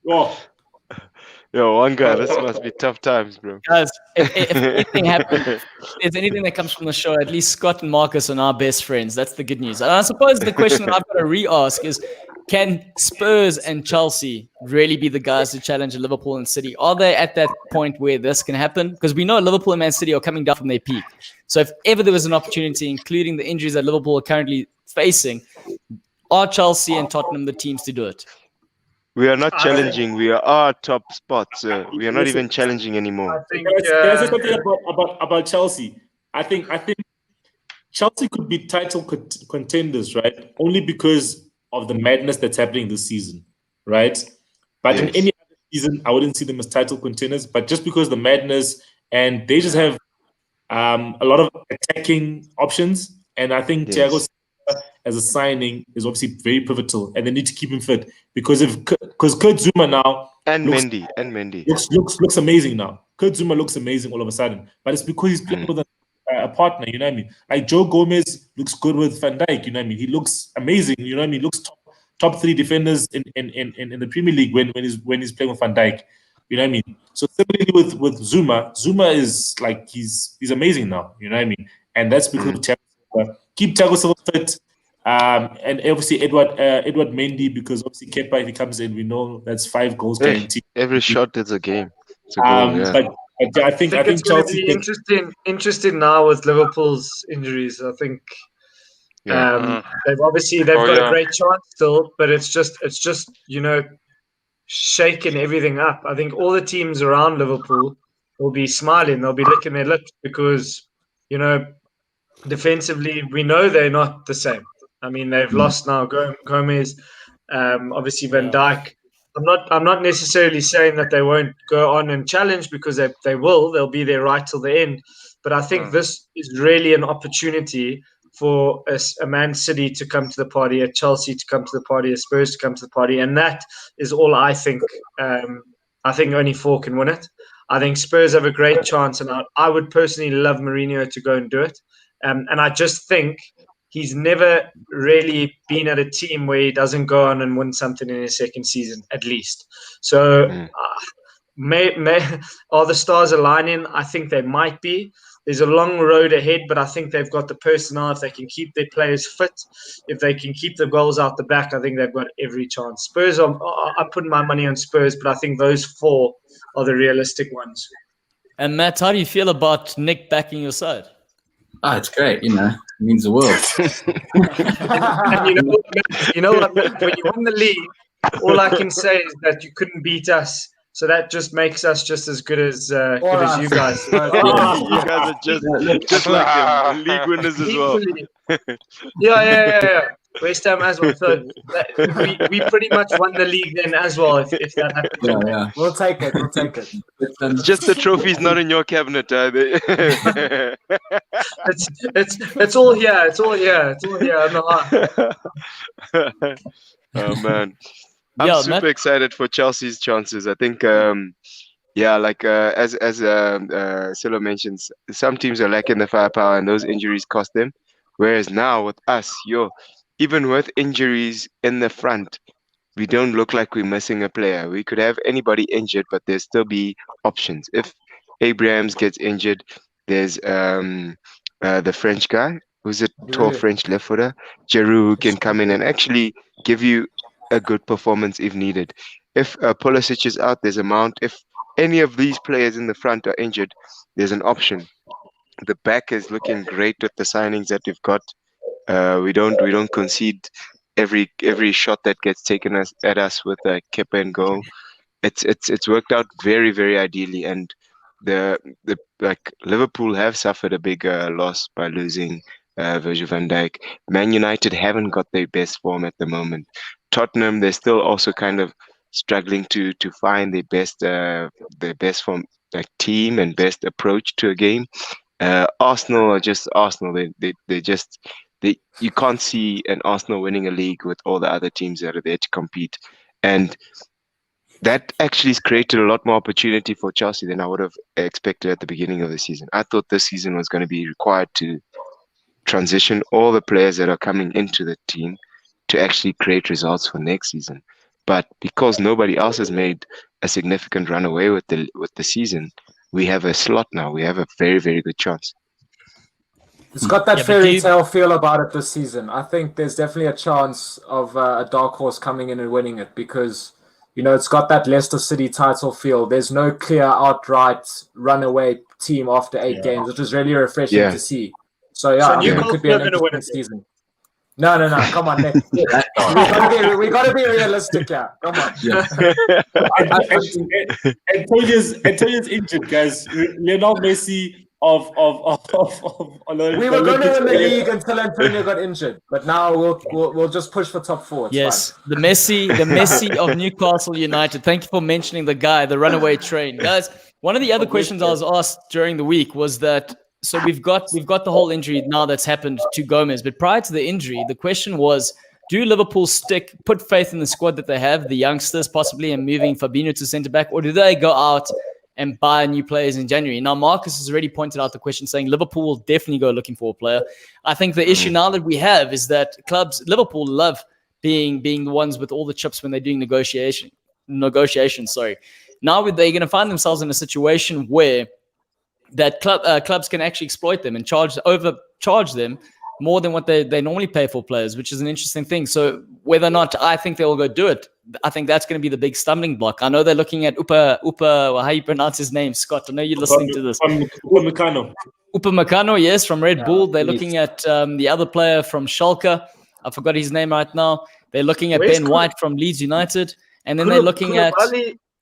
Oh. Yo, Wonga, this must be tough times, bro. Guys, if anything happens, if anything that comes from the show, at least Scott and Marcus are our best friends. That's the good news. And I suppose the question that I've got to re-ask is, can Spurs and Chelsea really be the guys to challenge Liverpool and City? Are they at that point where this can happen? Because we know Liverpool and Man City are coming down from their peak. So if ever there was an opportunity, including the injuries that Liverpool are currently facing, are Chelsea and Tottenham the teams to do it? We are not challenging. We are our top spots. We are not even challenging anymore. I think, Can I say something about Chelsea? I think Chelsea could be title contenders, right? Only because of the madness that's happening this season, right? But in any other season, I wouldn't see them as title contenders. But just because the madness, and they just have a lot of attacking options, and I think Thiago Silva as a signing is obviously very pivotal, and they need to keep him fit because Kurt Zuma now and looks, Mendy looks amazing now. Kurt Zuma looks amazing all of a sudden, but it's because he's playing with a partner, you know what I mean? Like Joe Gomez looks good with Van Dijk, you know what I mean? He looks amazing, you know what I mean? He looks top 3 defenders in the Premier League when he's playing with Van Dijk, you know what I mean? So similarly with Zuma is like he's amazing now, you know what I mean? And that's because of Thiago Silva. Keep Thiago Silva fit, and obviously Edward Mendy, because obviously Kepa, if he comes in, we know that's 5 goals guaranteed. Every shot is a game. It's a goal, yeah. But I think it's going to Chelsea be interesting now with Liverpool's injuries. I think they've got a great chance still, but it's just shaking everything up. I think all the teams around Liverpool will be smiling. They'll be licking their lips because defensively we know they're not the same. I mean, they've lost now Gomez, obviously Van Dijk. I'm not necessarily saying that they won't go on and challenge, because they will. They'll be there right till the end. But I think this is really an opportunity for a Man City to come to the party, a Chelsea to come to the party, a Spurs to come to the party. And that is all I think. I think only 4 can win it. I think Spurs have a great chance, and I would personally love Mourinho to go and do it. And I just think he's never really been at a team where he doesn't go on and win something in his second season, at least. So are the stars aligning? I think they might be. There's a long road ahead, but I think they've got the personnel. If they can keep their players fit, if they can keep the goals out the back, I think they've got every chance. Spurs, I'm putting my money on Spurs, but I think those 4 are the realistic ones. And Matt, how do you feel about Nick backing your side? Oh, it's great, it means the world. And you know what? When you win the league, all I can say is that you couldn't beat us. So that just makes us just as good as you guys. You guys are just like them, league winners as well. Yeah. West Ham as well. So we pretty much won the league then as well, if that happens. Yeah. We'll take it. It's just the trophy's not in your cabinet, are they? It's all here. It's all here on the heart. Oh man. I'm super excited for Chelsea's chances. I think, as Sello mentions, some teams are lacking the firepower, and those injuries cost them. Whereas now with us, even with injuries in the front, we don't look like we're missing a player. We could have anybody injured, but there'll still be options. If Abrahams gets injured, there's the French guy, who's a tall French left footer, Giroud, who can come in and actually give you a good performance if needed. If Pulisic is out, there's a Mount. If any of these players in the front are injured, there's an option. The back is looking great with the signings that we've got. We don't concede every shot that gets taken at us with Kepa and goal. It's worked out very, very ideally, and the Liverpool have suffered a big loss by losing Virgil van Dijk. Man United haven't got their best form at the moment. Tottenham, they're still also kind of struggling to find their best form, like team and best approach to a game. Arsenal are just Arsenal. You can't see an Arsenal winning a league with all the other teams that are there to compete, and that actually has created a lot more opportunity for Chelsea than I would have expected at the beginning of the season. I thought this season was going to be required to transition all the players that are coming into the team to actually create results for next season. But because nobody else has made a significant run away with the season, we have a slot now. We have a very, very good chance. It's got that Yeah, but fairy you- tale feel about it this season. I think there's definitely a chance of a dark horse coming in and winning it because, you know, it's got that Leicester City title feel. There's no clear outright runaway team after 8 games, which is really refreshing Yeah. to see. So, yeah, So I think it could be an Newcastle are gonna win interesting it. season. No, come on, Nick. we gotta be realistic here. Come on. Antonio's injured, guys. Lionel Messi of We were going to win the league until Antonio got injured, but now we'll just push for top 4. It's Yes, fine. the Messi of Newcastle United. Thank you for mentioning the guy, the runaway train, guys. One of the other questions I was asked during the week was that so we've got the whole injury now that's happened to Gomez, but prior to the injury, the question was: do Liverpool put faith in the squad that they have, the youngsters possibly, and moving Fabinho to centre back, or do they go out and buy new players in January? Now, Marcus has already pointed out the question, saying Liverpool will definitely go looking for a player. I think the issue now that we have is that Liverpool love being the ones with all the chips when they're doing negotiations. Sorry. Now they're going to find themselves in a situation where that clubs can actually exploit them and overcharge them more than what they normally pay for players, which is an interesting thing. So whether or not I think they will go do it, I think that's going to be the big stumbling block. I know they're looking at Upa, how you pronounce his name, Scott? I know you're listening to this. Upamecano, yes, from Red Bull. They're looking at the other player from Schalke. I forgot his name right now. They're looking at Ben White from Leeds United. And then they're looking at...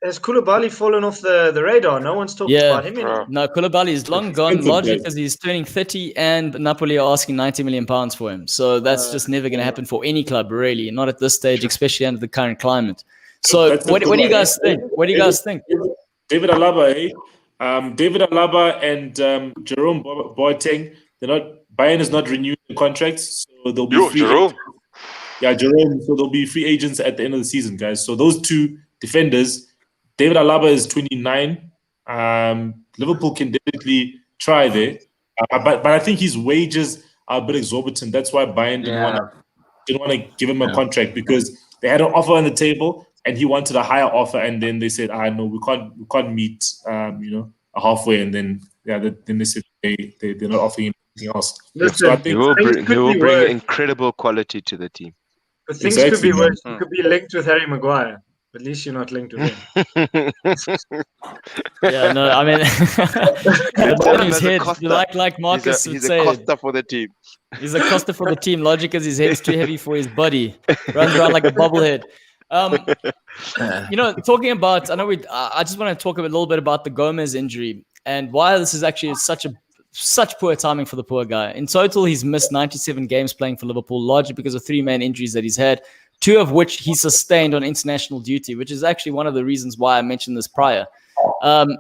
Has Koulibaly fallen off the radar? No one's talking about him anymore. No, Koulibaly is long gone, largely because he's turning 30 and Napoli are asking £90 million for him. So that's just never going to happen for any club, really. Not at this stage, especially under the current climate. So what do you guys think? What do you guys think? David Alaba, David Alaba and Jerome Boateng, Bayern is not renewing the contracts, so they'll be free. Jerome. Yeah, Jerome. So they'll be free agents at the end of the season, guys. So those two defenders, David Alaba is 29. Liverpool can definitely try there, but I think his wages are a bit exorbitant. That's why Bayern didn't want to give him a contract, because they had an offer on the table and he wanted a higher offer, and then they said, no, we can't meet a halfway, and then they said they're not offering him anything else. Listen, so I think He will bring incredible quality to the team. But things could be worse. You could be linked with Harry Maguire. At least you're not linked with him. Yeah, no, I mean, his head, like Marcus would say, he's a Costa for the team. He's a Costa for the team. Logic is his head's too heavy for his body. Runs around like a bobblehead. Talking about, I just want to talk a little bit about the Gomez injury and why this is actually such poor timing for the poor guy. In total, he's missed 97 games playing for Liverpool, largely because of 3 main injuries that he's had, 2 of which he sustained on international duty, which is actually one of the reasons why I mentioned this prior. And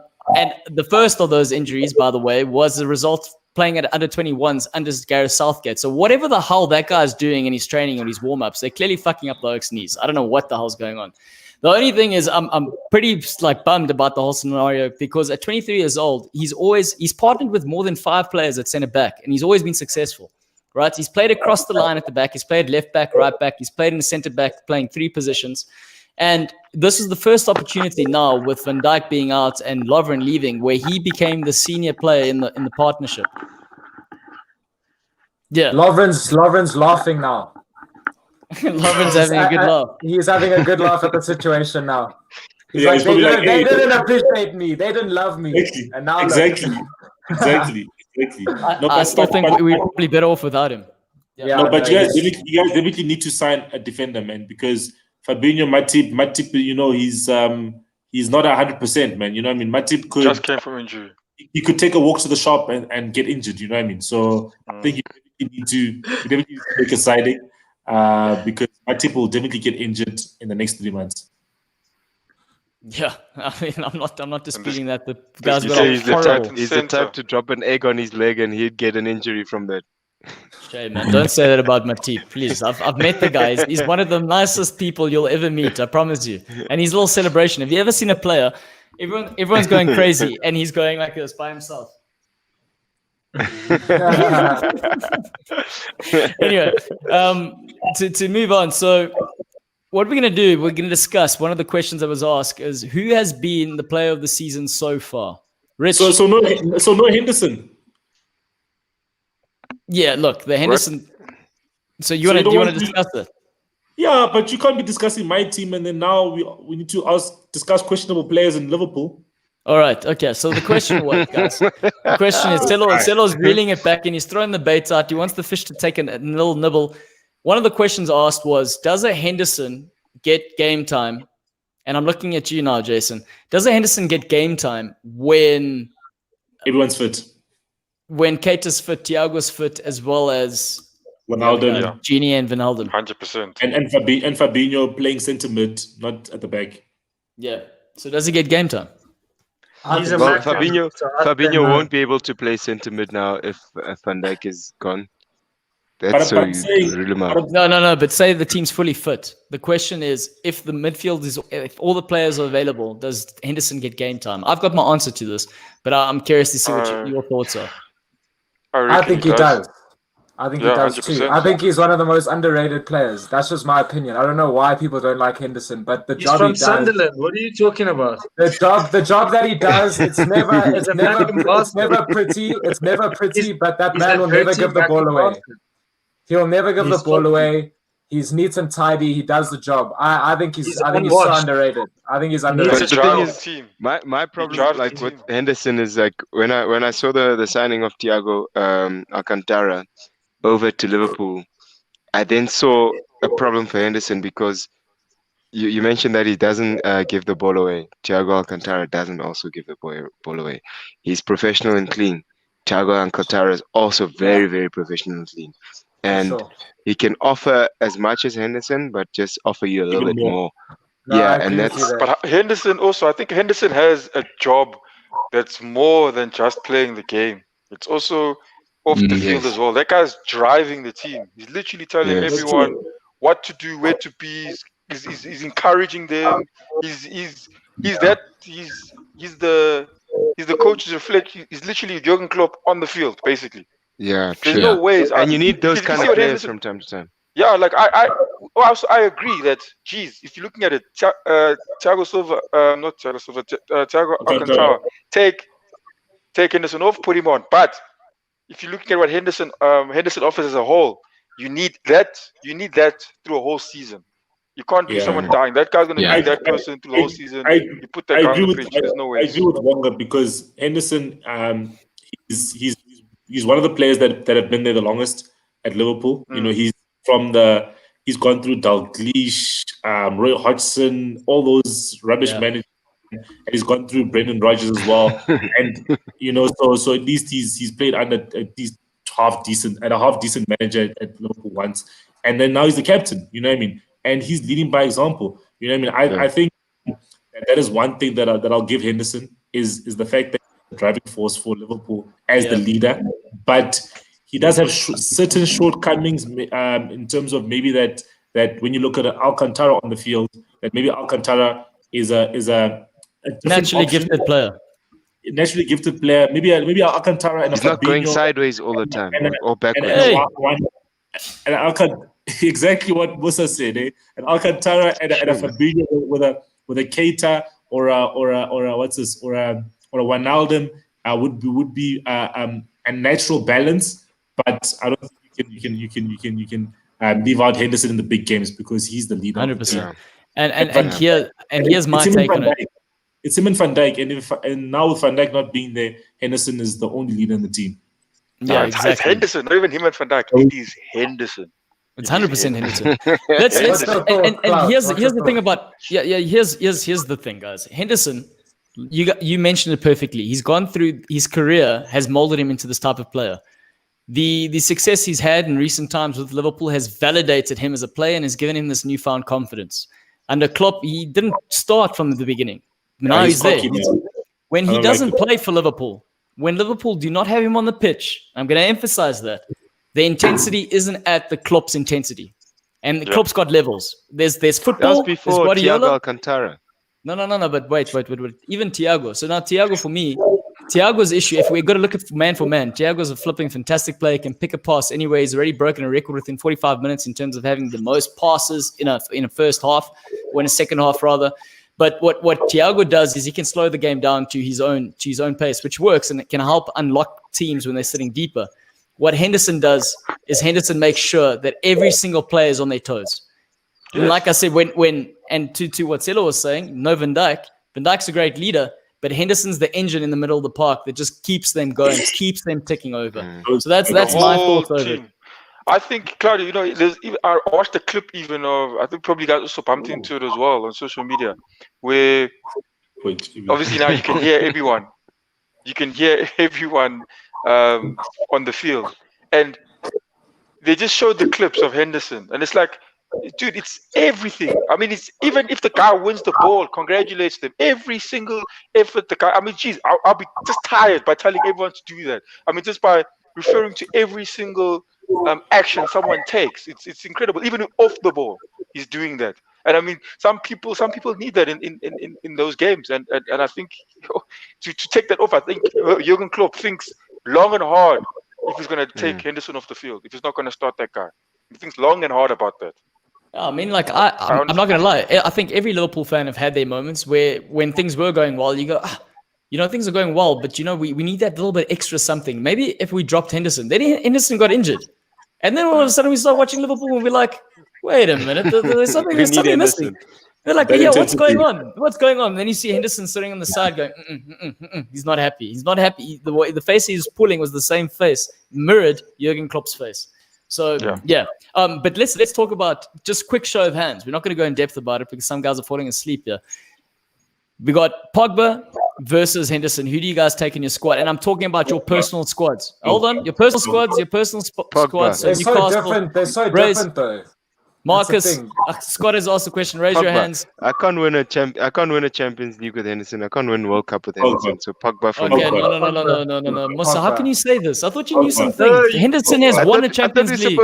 the first of those injuries, by the way, was the result of playing at under-21s under Gareth Southgate. So whatever the hell that guy's doing in his training or his warm-ups, they're clearly fucking up the Oak's knees. I don't know what the hell's going on. The only thing is I'm pretty bummed about the whole scenario, because at 23 years old, he's partnered with more than 5 players at centre back, and he's always been successful. Right? He's played across the line at the back. He's played left back, right back. He's played in the centre back, playing 3 positions. And this is the first opportunity now with Van Dijk being out and Lovren leaving, where he became the senior player in the partnership. Yeah. Lovren's laughing now. Lovren's having a good laugh. He's having a good laugh at the situation now. He's like, they didn't appreciate me. They didn't love me. Exactly. And now Exactly. I still think we're probably better off without him. Yeah. But you guys definitely need to sign a defender, man, because Fabinho, Matip, he's not 100%, man. You know what I mean? Matip could just came from injury. He could take a walk to the shop and get injured. You know what I mean? So I think you need to make a siding because Matip will definitely get injured in the next 3 months. Yeah, I mean, I'm not disputing that. The guys he's the type to drop an egg on his leg and he'd get an injury from that. Shame, man. Don't say that about Matip, please. I've met the guy. He's one of the nicest people you'll ever meet, I promise you. And his little celebration. Have you ever seen a player? Everyone's going crazy, and he's going like this by himself. Anyway, to move on. So what we're going to do, we're going to discuss one of the questions that was asked is who has been the player of the season so far? Rich. So no Henderson. Yeah, look, the Henderson. So you want to discuss that? Yeah, but you can't be discussing my team and then now we need to discuss questionable players in Liverpool. All right. Okay. So the question was, guys. The question is, Sello's reeling it back and he's throwing the bait out. He wants the fish to take a little nibble. One of the questions asked was, does a Henderson get game time? And I'm looking at you now, Jason. Does a Henderson get game time when everyone's fit? When Keita's fit, Thiago's fit, as well as Ronaldo, Genie and Wijnaldum. 100%. And Fabinho playing centre mid, not at the back. Yeah. So does he get game time? Fabinho won't be able to play centre mid now if Van Dijk is gone. That's No. But say the team's fully fit. The question is, if the midfield if all the players are available, does Henderson get game time? I've got my answer to this, but I'm curious to see what your thoughts are. I think he does. I think he does 100%. too. I think he's one of the most underrated players. That's just my opinion. I don't know why people don't like Henderson, but the job he does. He's from Sunderland. What are you talking about? The job that he does, it's never pretty. It's never pretty, but that man will never give the ball away. He'll never give the ball away. He's neat and tidy. He does the job. I think he's so underrated. I think he's underrated. The thing is, my problem with Henderson is like when I saw the signing of Thiago Alcantara over to Liverpool, I then saw a problem for Henderson because you mentioned that he doesn't give the ball away. Thiago Alcantara doesn't also give the ball away. He's professional and clean. Thiago Alcantara is also very, very professional and clean. And he can offer as much as Henderson, but just offer you a little bit more. But Henderson also, I think Henderson has a job that's more than just playing the game. It's also off the field as well. That guy's driving the team. He's literally telling everyone what to do, where to be. He's encouraging them. He's the coach's reflection. He's literally Jurgen Klopp on the field, basically. Yeah, there's no ways. And you need those kind of players from time to time. Yeah, like I agree that, geez, if you're looking at it, Thiago Alcantara, take Henderson off, put him on. But if you're looking at what Henderson offers as a whole, you need that through a whole season. You can't do someone dying. That guy's going to be that person through the whole season. You put that guy on the pitch. There's no way. I agree with Wonga because Henderson, he's one of the players that have been there the longest at Liverpool. You know, he's gone through Dalglish, Roy Hodgson, all those rubbish managers, and he's gone through Brendan Rodgers as well. And you know, so at least he's played under at least half decent manager at Liverpool once, and then now he's the captain. You know what I mean? And he's leading by example. You know what I mean? I think that is one thing that I'll give Henderson is the fact that he's the driving force for Liverpool as the leader, but he does have certain shortcomings in terms of maybe that when you look at Alcantara on the field, that maybe Alcantara is a naturally gifted player. Naturally gifted player. Maybe Alcantara and he's not going sideways all the time or backwards. And Alcantara, exactly what Mosa said. And Alcantara and a Fabinho with a Keita or a Wijnaldum would be a natural balance. But I don't think you can leave out Henderson in the big games because he's the leader. 100%. And here's my take on it. It's him and Van Dijk, and now with Van Dijk not being there, Henderson is the only leader in the team. Yeah, exactly. It's Henderson, not even him and Van Dijk. It is Henderson. It's 100% Henderson. And here's the thing about here's the thing, guys. Henderson, you mentioned it perfectly. He's gone through his career, has molded him into this type of player. The success he's had in recent times with Liverpool has validated him as a player and has given him this newfound confidence. Under Klopp, he didn't start from the beginning. Now he's there. When he doesn't play for Liverpool, when Liverpool do not have him on the pitch, I'm going to emphasize that, the intensity isn't at the Klopp's intensity. And the Klopp's got levels. There's football. That was before Thiago Alcantara. No, but wait. Even Thiago. So now Thiago, for me, Thiago's issue, if we're going to look at man for man, Thiago's a flipping fantastic player, can pick a pass anyway. He's already broken a record within 45 minutes in terms of having the most passes in a first half, or in a second half rather. But what Thiago does is he can slow the game down to his own pace, which works, and it can help unlock teams when they're sitting deeper. what Henderson does is Henderson makes sure that every single player is on their toes. And like I said, when to what Sello was saying, no Van Dijk. Van Dijk's a great leader, but Henderson's the engine in the middle of the park that just keeps them going, keeps them ticking over. So that's my thoughts over it. I think, Claudio, you know, I watched a clip even of, I think probably guys also bumped into it as well on social media, where obviously now you can hear everyone. You can hear everyone on the field. And they just showed the clips of Henderson. And it's like, dude, it's everything. I mean, it's even if the guy wins the ball, congratulates them. Every single effort the guy, I mean, geez, I'll be just tired by telling everyone to do that. I mean, just by referring to every single action someone takes. It's incredible. Even off the ball, he's doing that. And I mean, some people need that in those games. And I think to take that off, I think Jurgen Klopp thinks long and hard if he's going to take Henderson off the field. If he's not going to start that guy, he thinks long and hard about that. I mean, like I'm not going to lie. I think every Liverpool fan have had their moments where when things were going well, you go, you know, things are going well, but you know, we need that little bit extra something. Maybe if we dropped Henderson, then Henderson got injured. And then all of a sudden we start watching Liverpool and we're like, wait a minute, there's something missing. They're like, yeah, what's going on? What's going on? And then you see Henderson sitting on the side going, he's not happy. He's not happy. The face he was pulling was the same face, mirrored Jurgen Klopp's face. So, yeah. But let's talk about just quick show of hands. We're not going to go in depth about it because some guys are falling asleep here. We got Pogba versus Henderson. Who do you guys take in your squad? And I'm talking about your personal squads. Hold on. Your personal squads, squads. So they're so different. They're so different, though. Marcus, Scott has asked the question. Raise your hands. I can't win a Champions League with Henderson. I can't win World Cup with Henderson. So Pogba for me. No. Mosa, how can you say this? I thought you knew something. Henderson has won a Champions League.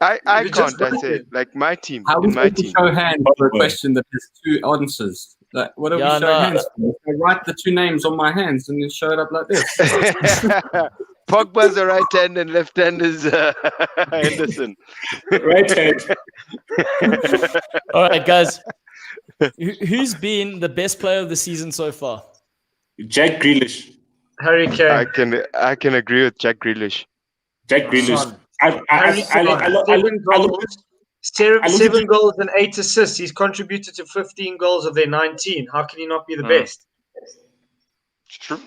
I can't. I say like my team. How would you show hands for a question that has two answers? Like, what are we showing hands for? I write the two names on my hands and it showed up like this. Pogba's the right hand and left hand is Henderson. Right hand. All right, guys. Who's been the best player of the season so far? Jack Grealish. Harry Kane. I can agree with Jack Grealish. Jack Grealish. Seven goals and 8 assists. He's contributed to 15 goals of their 19. How can he not be the best? It's true.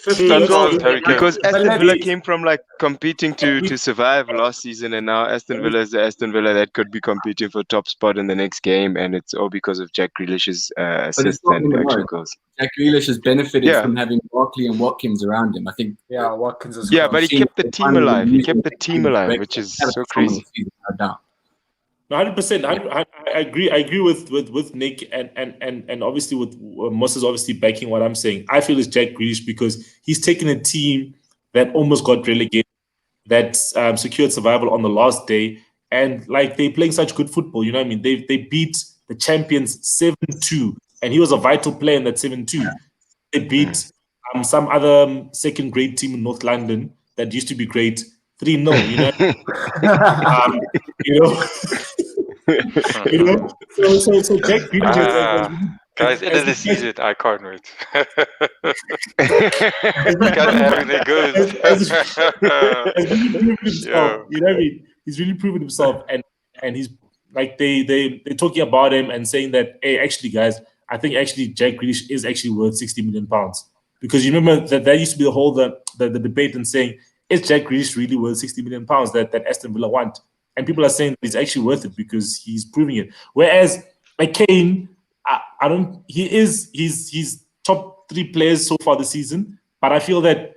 15 goals. Because Aston Villa came from like competing to survive last season, and now Aston Villa is the Aston Villa that could be competing for top spot in the next game, and it's all because of Jack Grealish's assists and actual goals. Jack Grealish has benefited from having Barkley and Watkins around him. I think. Yeah, Watkins as well. Yeah, but he kept the team alive. He kept the team alive, which is so crazy. No, 100%. I agree. I agree with Nick and obviously with Mosa's obviously backing what I'm saying. I feel it's Jack Grealish because he's taken a team that almost got relegated, that secured survival on the last day, and like they're playing such good football. You know what I mean? They beat the champions 7-2, and he was a vital player in that 7-2. They beat some other second-grade team in North London that used to be great 3-0. You know. You know, so Jack Grealish guys, end of the season, I can't wait. Guys, everything goes. You know what I mean? He's really proven himself, and he's like they're talking about him and saying that, hey, actually, guys, I think actually Jack Grealish is actually worth £60 million, because you remember that used to be the whole the debate and saying, is Jack Grealish really worth £60 million that Aston Villa want? And people are saying that he's actually worth it because he's proving it. Whereas like Kane, he's top 3 players so far this season, but I feel that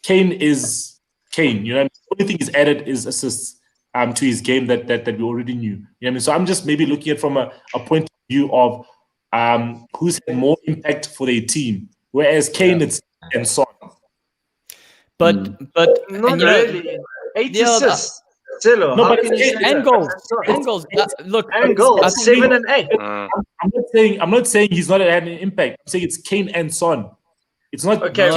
Kane is Kane. You know, the only thing he's added is assists to his game that we already knew. You know what I mean? So I'm just maybe looking at from a point of view of who's had more impact for their team. Whereas Kane and Son. But not really. 8 assists. Sello, no, but and goals. Look, and goals. 7 and 8. I'm not saying he's not had an impact. I'm saying it's Kane and Son. It's not okay.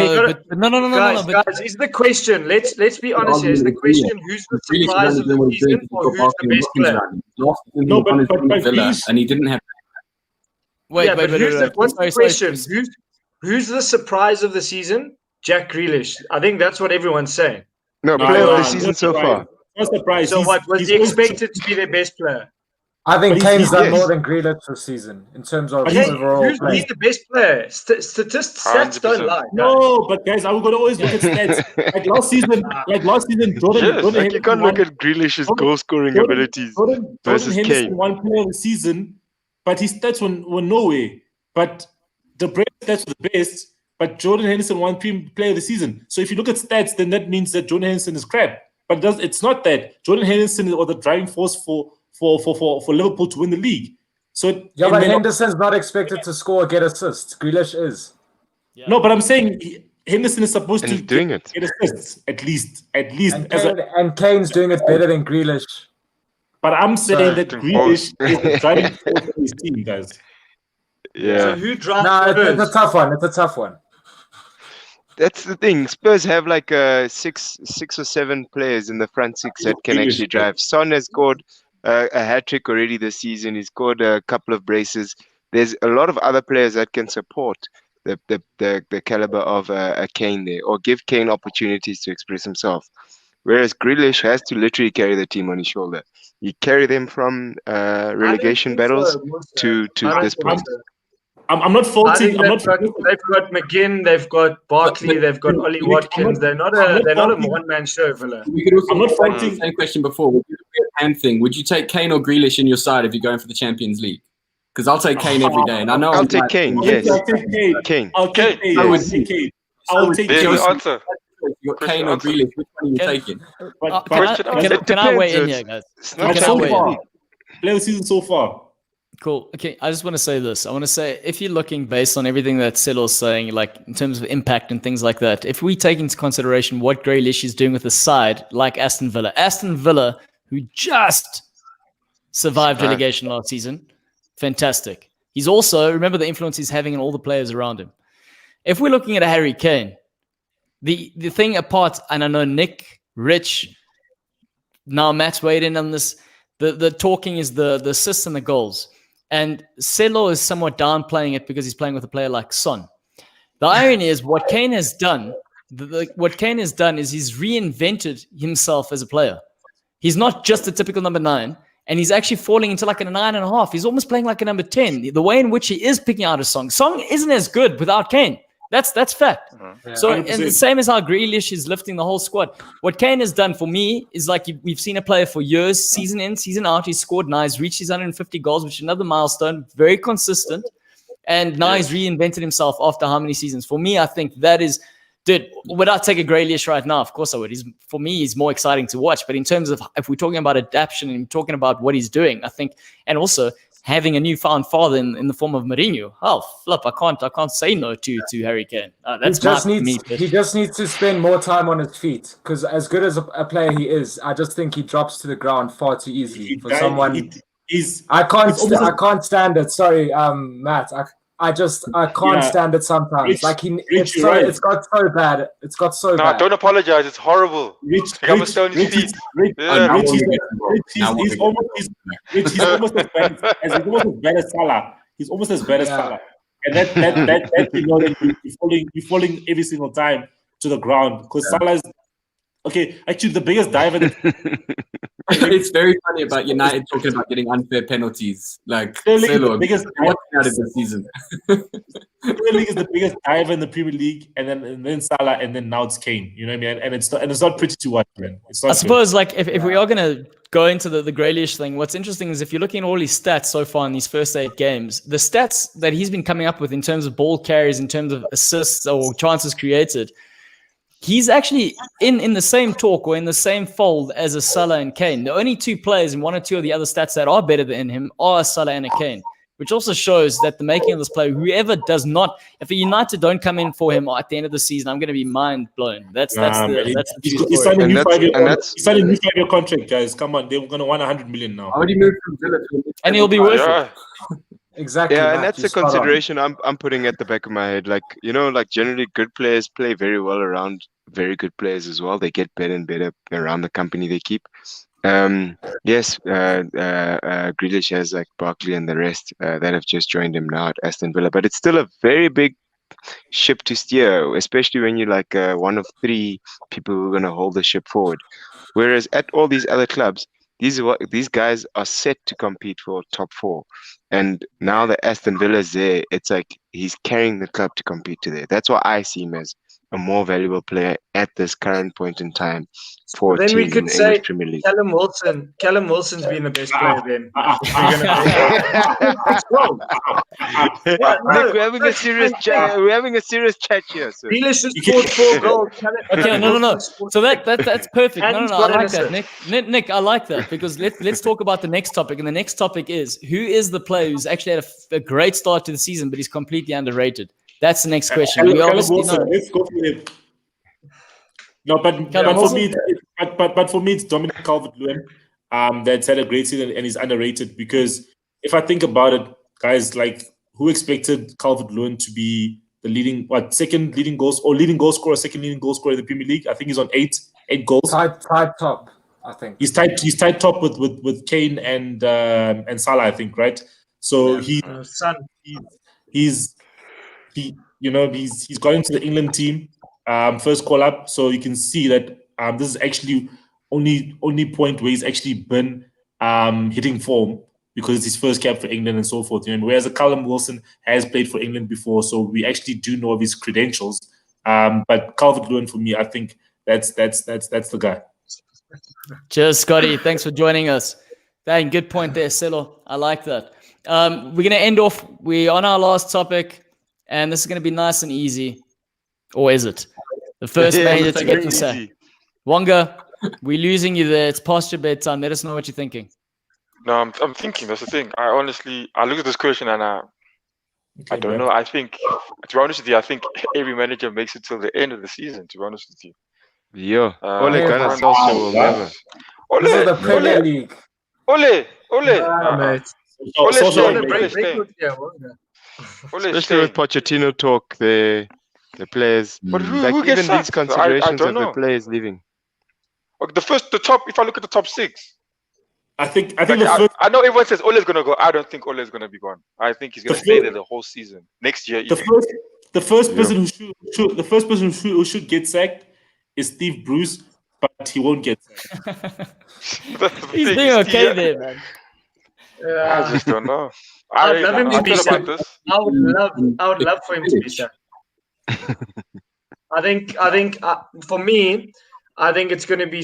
No. Guys, is the question? Let's be honest here. Is the question who's the surprise of the season or who's the best player? No, but and he didn't have. Wait. What's the question? Who's the surprise of the season? Jack Grealish. I think that's what everyone's saying. No, No, player of no, the season no so surprise. far. No surprise. So what was he always- expected to be their best player? I think But he's- Kane's done yes. more than Grealish this season in terms of But he's- overall He's play. the best player. Statistics, stats don't 100%. lie. guys. No, but guys, I'm gonna always look at stats. Like last season, Jordan. Yes, Jordan Like you Henderson can't look won- at Grealish's Jordan- goal scoring Jordan- abilities Jordan versus Henderson Kane. won player of the season, but his stats were nowhere. But the Brave stats were the best. But Jordan Henderson won player of the season. So if you look at stats, then that means that Jordan Henderson is crap. But it's not that. Jordan Henderson was the driving force for Liverpool to win the league. So Yeah, and but then- Henderson's not expected to score or get assists. Grealish is. no, but I'm saying Henderson is supposed And to he's doing it. get assists at least. And Kane's doing it better than Grealish. But I'm saying So- that Grealish is the driving force of his team, guys. So Yeah, who drives No, Spurs? it's a tough one. It's a tough one. that's the thing. Spurs have like six or seven players in the front six that can Grealish, actually drive. Son has scored a hat trick already this season. He's scored a couple of braces. There's a lot of other players that can support the caliber of a Kane there, or give Kane opportunities to express himself. Whereas Grealish has to literally carry the team on his shoulder. He carry them from relegation I don't think battles so, Mosa. to I don't this think point. so. I'm not I faulting. think I'm they've not. got McGinn, they've got Barkley, they've got Ollie Watkins. They're not a one-man show, Villa. We could also I'm not ask faulting- the same question before. Would you do a hand thing? Would you take Kane or Grealish in your side if you're going for the Champions League? Because I'll take Kane every day, and I know I'll I'm take right. Kane. I'll Yes, take Kane. Kane. I'll take Kane. I would I'll do. take Kane. I I'll would take do. There's Kane. the answer. You got Question Kane or answer. Grealish. Which one are you Can- taking? Can I weigh in Depends, here, guys? It's Can not I so weigh in? far. Player of the season so far. Cool. Okay, I just want to say this. I want to say, if you're looking based on everything that Sello's saying, like in terms of impact and things like that, if we take into consideration what Grealish is doing with the side, like Aston Villa, who just survived relegation last season, fantastic. He's also, remember the influence he's having on all the players around him. If we're looking at a Harry Kane, the thing apart, and I know Nick, Rich, now Matt's weighed in on this, the talking is the assists and the goals. And Sello is somewhat downplaying it because he's playing with a player like Son. The irony is what Kane has done, what Kane has done is he's reinvented himself as a player. He's not just a typical number 9, and he's actually falling into like a 9.5. He's almost playing like a number 10. The way in which he is picking out a Song isn't as good without Kane. That's fact. So, and the same as how Grealish is lifting the whole squad. What Kane has done for me is like we've seen a player for years, season in, season out. He's scored now. He's reached his 150 goals, which is another milestone. Very consistent. And now he's reinvented himself after how many seasons? For me, I think that is, dude, would I take a Grealish right now? Of course I would. For me, he's more exciting to watch. But in terms of, if we're talking about adaptation and talking about what he's doing, I think, and also having a newfound father in the form of Mourinho. Oh, flip! I can't say no to Harry Kane. That's he just needs to spend more time on his feet, because as good as a player he is, I just think he drops to the ground far too easily for someone. I can't stand it. Sorry, Matt. I can't stand it sometimes. It's got so bad. It's got so bad. Don't apologize. It's horrible. I'm a stone his feet. He's almost as bad as Salah. He's almost as bad as Salah. And that you know that you're falling every single time to the ground, because Salah is actually the biggest diver. It's very funny about United talking about getting unfair penalties. Like Sello, biggest out of the season. Premier League is the biggest diver in the Premier League, and then Salah, and then now it's Kane. You know what I mean? And it's not pretty to watch, man. It's not I suppose like if we are gonna go into the Grealish thing, what's interesting is if you're looking at all his stats so far in these first 8 games, the stats that he's been coming up with in terms of ball carries, in terms of assists or chances created, he's actually in the same talk or in the same fold as a Salah and Kane. The only 2 players in 1 or 2 of the other stats that are better than him are a Salah and a Kane, which also shows that the making of this player, whoever does not, if a United don't come in for him at the end of the season, I'm going to be mind blown. That's the he's signed a new 5-year contract, guys. Come on, they're going to want 100 million now. Already moved from Villa to, and he'll be worth it. Exactly. Yeah, Matt, and that's the consideration I'm putting at the back of my head. Like, like generally good players play very well around very good players as well. They get better and better around the company they keep. Yes, Grealish has like Barkley and the rest that have just joined him now at Aston Villa, but it's still a very big ship to steer, especially when you're like one of three people who are gonna hold the ship forward. Whereas at all these other clubs, these guys are set to compete for top four, and now that Aston Villa's there, it's like he's carrying the club to compete to there. That's why I see him as a more valuable player at this current point in time for Then we teams in could the say English Premier League. Callum Wilson. Callum Wilson's been the best player then. Nick, we're having a serious chat. We're having a serious chat here. So. Grealish has scored 4 goals. Okay, no. So that's perfect. And No, he's I got an like that, assist. Nick, I like that because let's talk about the next topic. And the next topic is who is the player who's actually had a great start to the season, but he's completely underrated. That's the next question. We obviously know. Let's go for it. No, but for me, it's Dominic Calvert-Lewin that's had a great season and is underrated because if I think about it, guys, like who expected Calvert-Lewin to be the second leading goal scorer, second leading goal scorer in the Premier League? I think he's on eight goals. Tied top, I think. He's tied top with Kane and Salah, I think, right? So he's got into the England team. First call up, so you can see that this is actually only point where he's actually been hitting form because it's his first cap for England and so forth. And whereas Callum Wilson has played for England before, so we actually do know of his credentials. But Calvert-Lewin for me, I think that's the guy. Cheers, Scotty. Thanks for joining us. Dang, good point there, Sello. I like that. We're gonna end off. We're on our last topic, and this is gonna be nice and easy. Or is it? The first manager to get the sack. Wonga, we're losing you there. It's past your bedtime. Let us know what you're thinking. No, I'm thinking. That's the thing. I look at this question and I don't know. I think, to be honest with you, I think every manager makes it till the end of the season. To be honest with you. Yeah. Ole Gunnar Solskjaer will never. This is the Premier League. Ole. Especially with Pochettino talk, the players. But who even gets these sacked? considerations I of don't the know. players leaving. Okay, the top. If I look at the top 6, I think I know everyone says Ole's gonna go. I don't think Ole's gonna be gone. I think he's gonna stay there the whole season. Next year, the first person who should get sacked is Steve Bruce, but he won't get sacked. He's doing okay there, man. I just don't know. I would love him to be sacked. sacked. I would love for him to be sacked. I think for me, I think it's going to be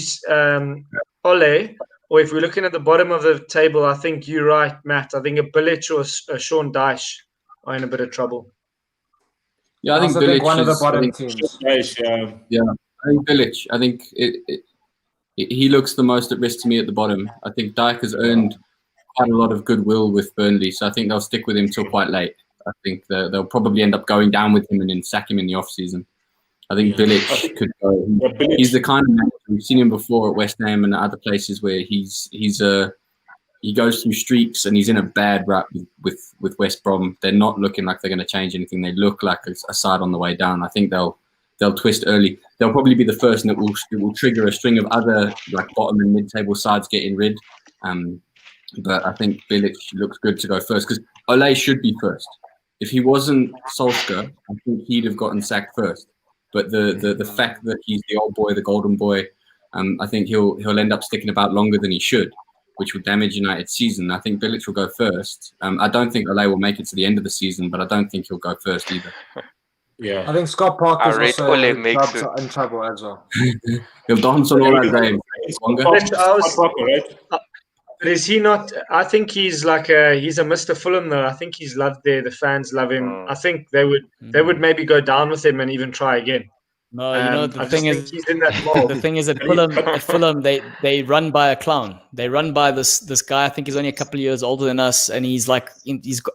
Ole. Or if we're looking at the bottom of the table, I think you're right, Matt. I think a Bilic or a Sean Dyche are in a bit of trouble. Yeah, I think also think Bilic one of the is- bottom I think- teams. I think Bilic. I think he looks the most at risk to me at the bottom. I think Dyke has earned quite a lot of goodwill with Burnley, so I think they'll stick with him till quite late. I think they'll probably end up going down with him and then sack him in the off season. I think Bilic could go. He's the kind of man, we've seen him before at West Ham and other places where he goes through streaks and he's in a bad rut with West Brom. They're not looking like they're going to change anything. They look like a side on the way down. I think they'll twist early. They'll probably be the first, and it will trigger a string of other like bottom and mid-table sides getting rid. But I think Bilic looks good to go first because Ole should be first. If he wasn't Solskjaer, I think he'd have gotten sacked first. But the fact that he's the old boy, the golden boy, I think he'll end up sticking about longer than he should, which will damage United's season. I think Bilic will go first. I don't think Ole will make it to the end of the season, but I don't think he'll go first either. Yeah, I think Scott Parker's I rate also Ole makes it. in trouble as well. He'll dance on all that game. But is he not? I think he's he's a Mr. Fulham though. I think he's loved there. The fans love him. I think they would maybe go down with him and even try again. No, you know the I thing just is, think he's in that mold. the thing is at Fulham they run by a clown. They run by this guy. I think he's only a couple of years older than us, and he's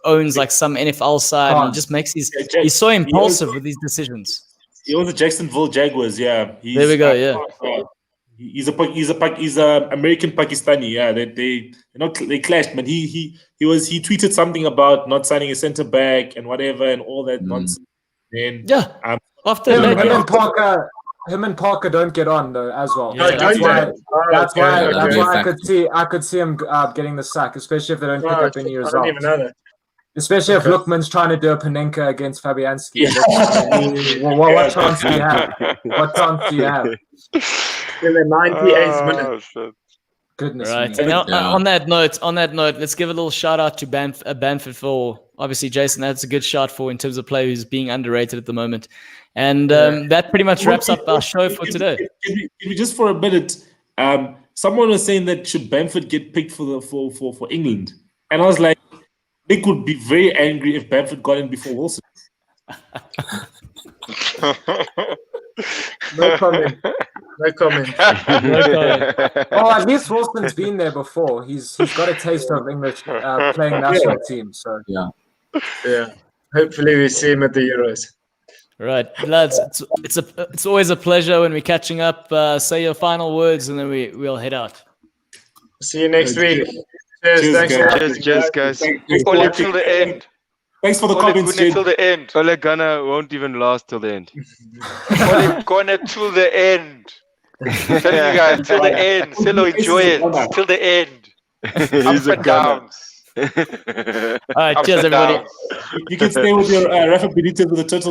owns like some NFL side. And he just makes he's so impulsive with these decisions. He owns the Jacksonville Jaguars. Yeah, there we go. Yeah. He's a American Pakistani. Yeah, they clashed, man. He tweeted something about not signing a center back and whatever and all that nonsense. And after him and Parker don't get on though as well. Yeah, that's why I could see him getting the sack, especially if they don't pick up any results. I don't even know that. Especially if Lookman's trying to do a Panenka against Fabianski. What chance do you have? What chance do you have? In the 98th minute. Shit. Goodness Right. me. And on that note, let's give a little shout out to Bamford for obviously Jason. That's a good shout for in terms of player who's being underrated at the moment. And that pretty much wraps up our show for today. Can we just for a minute? Someone was saying that should Bamford get picked for England, and I was like, Nick would be very angry if Bamford got in before Wilson. No comment. No comment. Well, at least Wilson's been there before. He's got a taste of English playing national team. So yeah. Hopefully we see him at the Euros. Right, lads. It's always a pleasure when we're catching up. Say your final words, and then we'll head out. See you next week. Cheers, Cheers, guys. Only till the end. Thanks for the Only comments, till the end. Ole Gunnar won't even last till the end. Only gonna till the end. Tell you guys, till the end. Sello, enjoy it. Till the end. He's a gunner. All right, cheers, everybody. You can stay with your Rafa Benitez with the total